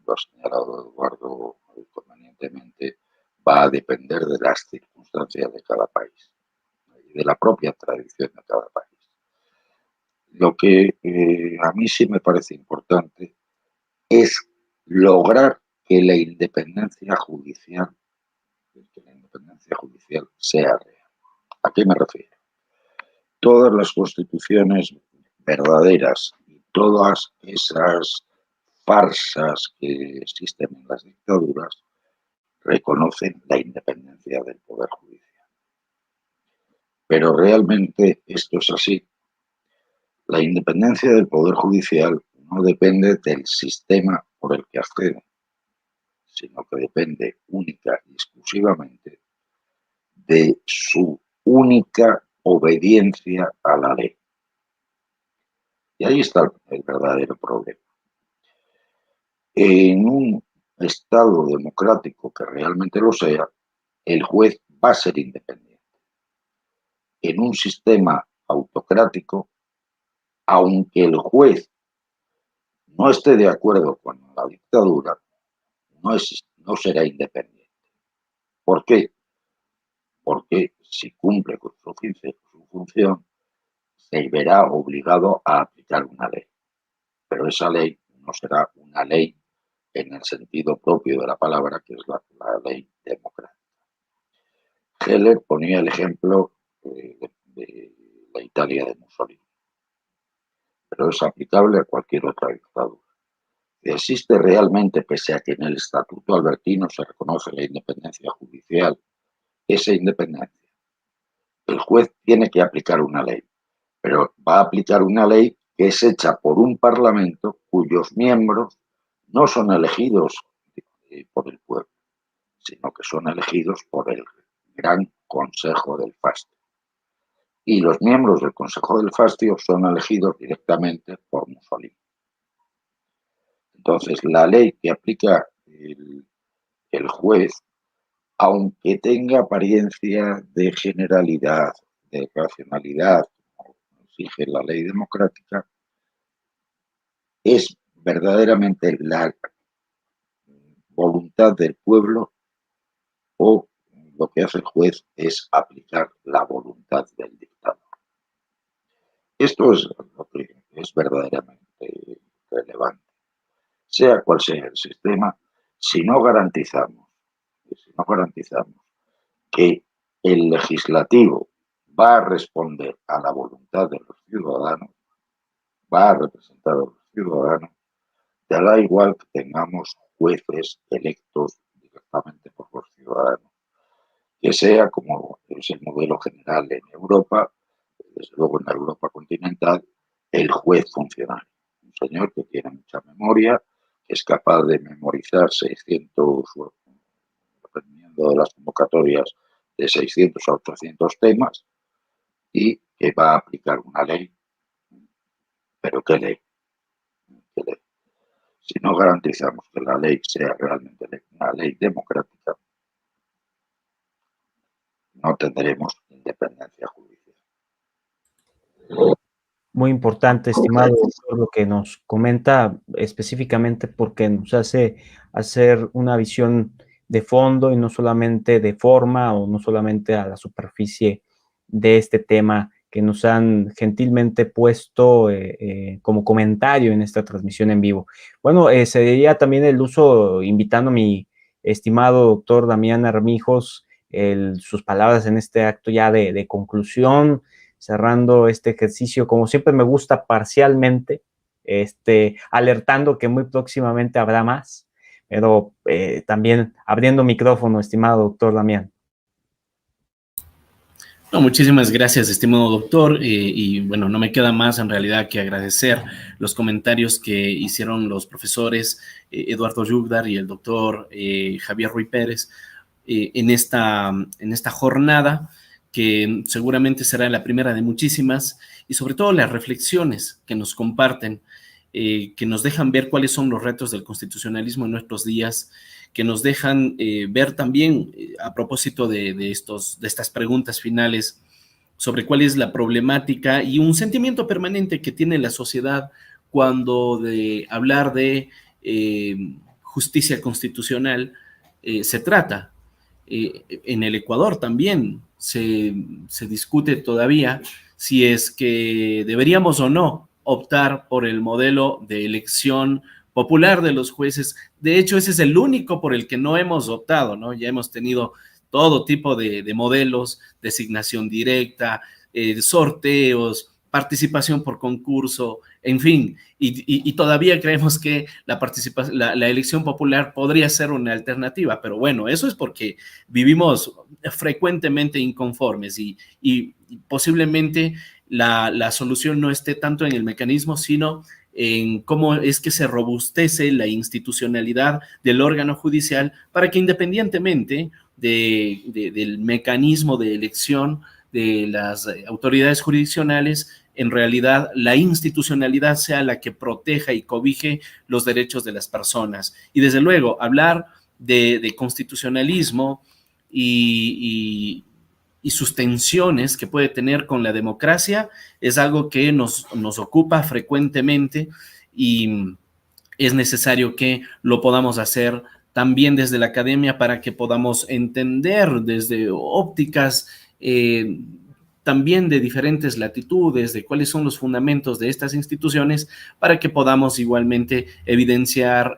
lo ha señalado Eduardo convenientemente, va a depender de las circunstancias de cada país y de la propia tradición de cada país. Lo que a mí sí me parece importante es lograr que la independencia judicial sea real. ¿A qué me refiero? Todas las constituciones verdaderas y todas esas farsas que existen en las dictaduras reconocen la independencia del Poder Judicial. Pero realmente esto es así. La independencia del Poder Judicial no depende del sistema por el que accede, sino que depende única y exclusivamente de su única obediencia a la ley. Y ahí está el verdadero problema. En un Estado democrático que realmente lo sea, el juez va a ser independiente. En un sistema autocrático, aunque el juez no esté de acuerdo con la dictadura, no será independiente. ¿Por qué? Porque si cumple con su función, se verá obligado a aplicar una ley. Pero esa ley no será una ley en el sentido propio de la palabra, que es la ley democrática. Heller ponía el ejemplo de la Italia de Mussolini, pero es aplicable a cualquier otra dictadura. ¿Existe realmente, pese a que en el Estatuto Albertino se reconoce la independencia judicial, esa independencia? El juez tiene que aplicar una ley, pero va a aplicar una ley que es hecha por un parlamento cuyos miembros no son elegidos por el pueblo, sino que son elegidos por el Gran Consejo del Fastio. Y los miembros del Consejo del Fastio son elegidos directamente por Mussolini. Entonces, la ley que aplica el juez, aunque tenga apariencia de generalidad, de racionalidad, como exige la ley democrática, es verdaderamente la voluntad del pueblo, o lo que hace el juez es aplicar la voluntad del dictador. Esto es lo que es verdaderamente relevante. Sea cual sea el sistema, si no garantizamos que el legislativo va a responder a la voluntad de los ciudadanos, va a representar a los ciudadanos, da igual que tengamos jueces electos directamente por los ciudadanos, que sea como es el modelo general en Europa, desde luego en la Europa continental, el juez funcionario. Un señor que tiene mucha memoria, que es capaz de memorizar 600, dependiendo de las convocatorias, de 600 a 800 temas, y que va a aplicar una ley, pero ¿qué ley? ¿Qué ley? Si no garantizamos que la ley sea realmente una ley democrática, no tendremos independencia judicial. Muy importante, estimado doctor, lo que nos comenta específicamente porque nos hace hacer una visión de fondo y no solamente de forma o no solamente a la superficie de este tema que nos han gentilmente puesto como comentario en esta transmisión en vivo. Bueno, sería también el uso, invitando a mi estimado doctor Damián Armijos, sus palabras en este acto ya de conclusión, cerrando este ejercicio, como siempre me gusta parcialmente, alertando que muy próximamente habrá más, pero también abriendo micrófono, estimado doctor Damián. No, muchísimas gracias, estimado doctor, y bueno, no me queda más en realidad que agradecer los comentarios que hicieron los profesores Eduardo Jugdar y el doctor Javier Ruy Pérez en esta jornada, que seguramente será la primera de muchísimas, y sobre todo las reflexiones que nos comparten, que nos dejan ver cuáles son los retos del constitucionalismo en nuestros días, que nos dejan ver también, a propósito de estas preguntas finales, sobre cuál es la problemática y un sentimiento permanente que tiene la sociedad cuando de hablar de justicia constitucional se trata. En el Ecuador también se discute todavía si es que deberíamos o no optar por el modelo de elección popular de los jueces. De hecho, ese es el único por el que no hemos optado, ¿no? Ya hemos tenido todo tipo de modelos, designación directa, sorteos, participación por concurso, en fin, y todavía creemos que la elección popular podría ser una alternativa, pero bueno, eso es porque vivimos frecuentemente inconformes y posiblemente la solución no esté tanto en el mecanismo, sino en cómo es que se robustece la institucionalidad del órgano judicial para que independientemente del mecanismo de elección de las autoridades jurisdiccionales, en realidad la institucionalidad sea la que proteja y cobije los derechos de las personas. Y desde luego, hablar de constitucionalismo y sus tensiones que puede tener con la democracia es algo que nos ocupa frecuentemente y es necesario que lo podamos hacer también desde la academia para que podamos entender desde ópticas también de diferentes latitudes, de cuáles son los fundamentos de estas instituciones, para que podamos igualmente evidenciar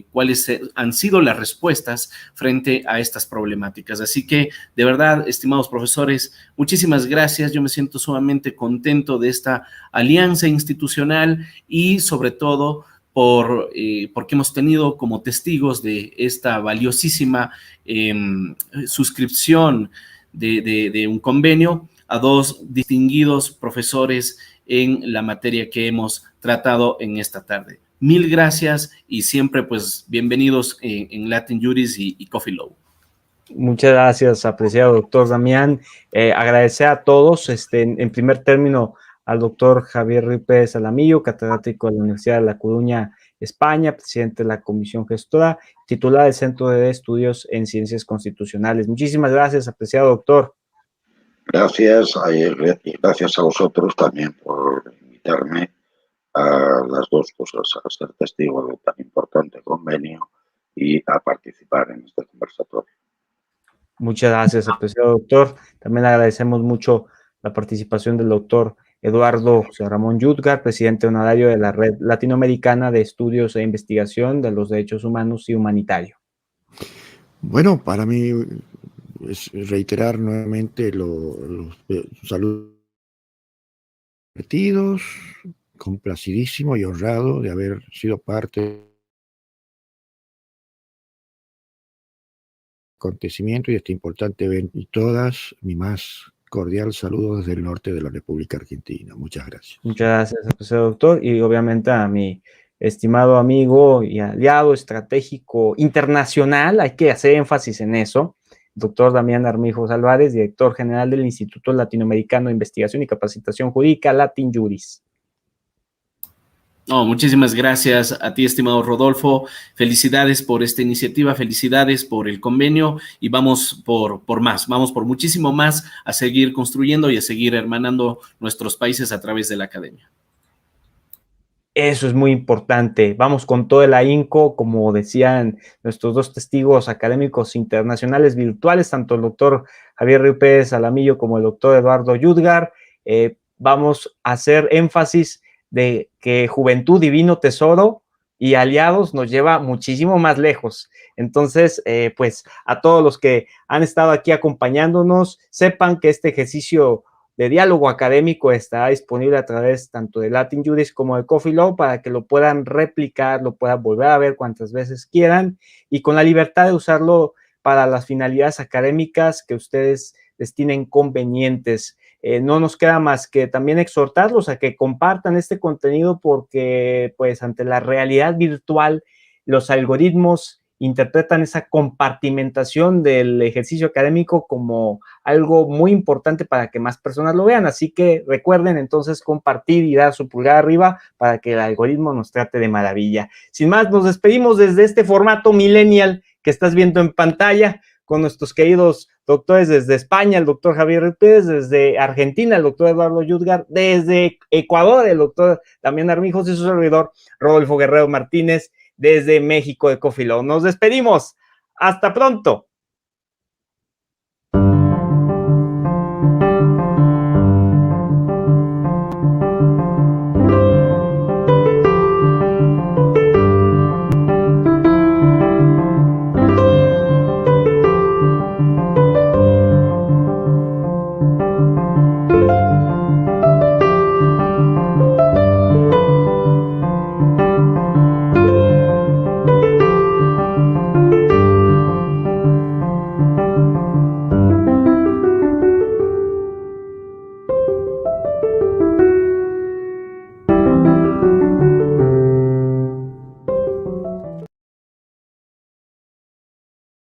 cuáles han sido las respuestas frente a estas problemáticas. Así que, de verdad, estimados profesores, muchísimas gracias. Yo me siento sumamente contento de esta alianza institucional y, sobre todo, porque hemos tenido como testigos de esta valiosísima suscripción de un convenio a dos distinguidos profesores en la materia que hemos tratado en esta tarde. Mil gracias y siempre pues bienvenidos en Latin Juris y Coffee Law. Muchas gracias, apreciado doctor Damián. Agradecer a todos, en primer término, al doctor Javier Ruy Pérez Alamillo, catedrático de la Universidad de La Coruña, España, presidente de la Comisión Gestora, titular del Centro de Estudios en Ciencias Constitucionales. Muchísimas gracias, apreciado doctor. Gracias, y gracias a vosotros también por invitarme a las dos cosas, a ser testigo de tan importante convenio y a participar en este conversatorio. Muchas gracias, apreciado doctor. También agradecemos mucho la participación del doctor Eduardo José Ramón Jugdar, presidente honorario de la Red Latinoamericana de Estudios e Investigación de los Derechos Humanos y Humanitario. Bueno, para mí es reiterar nuevamente los saludos partidos, complacidísimo y honrado de haber sido parte del acontecimiento y de este importante evento. Y todas, mi más cordial saludo desde el norte de la República Argentina. Muchas gracias. Muchas gracias, apreciado doctor, y obviamente a mi estimado amigo y aliado estratégico internacional, hay que hacer énfasis en eso, doctor Damián Armijos Álvarez, director general del Instituto Latinoamericano de Investigación y Capacitación Jurídica, Latin Juris. No, muchísimas gracias a ti, estimado Rodolfo. Felicidades por esta iniciativa, felicidades por el convenio y vamos por más, vamos por muchísimo más a seguir construyendo y a seguir hermanando nuestros países a través de la academia. Eso es muy importante. Vamos con todo el ahínco, como decían nuestros dos testigos académicos internacionales virtuales, tanto el doctor Javier Río Pérez Alamillo como el doctor Eduardo Yudgar. Vamos a hacer énfasis de que juventud, divino tesoro y aliados nos lleva muchísimo más lejos. Entonces, pues a todos los que han estado aquí acompañándonos, sepan que este ejercicio de diálogo académico está disponible a través tanto de Latin Juris como de Coffee Law para que lo puedan replicar, lo puedan volver a ver cuantas veces quieran y con la libertad de usarlo para las finalidades académicas que ustedes destinen convenientes. No nos queda más que también exhortarlos a que compartan este contenido porque pues ante la realidad virtual los algoritmos interpretan esa compartimentación del ejercicio académico como algo muy importante para que más personas lo vean. Así que recuerden entonces compartir y dar su pulgar arriba para que el algoritmo nos trate de maravilla. Sin más, nos despedimos desde este formato millennial que estás viendo en pantalla con nuestros queridos doctores desde España, el doctor Javier Pérez, desde Argentina, el doctor Eduardo Yudgar, desde Ecuador, el doctor Damián Armijos y su servidor Rodolfo Guerrero Martínez, desde México de Coffee Law. Nos despedimos. Hasta pronto.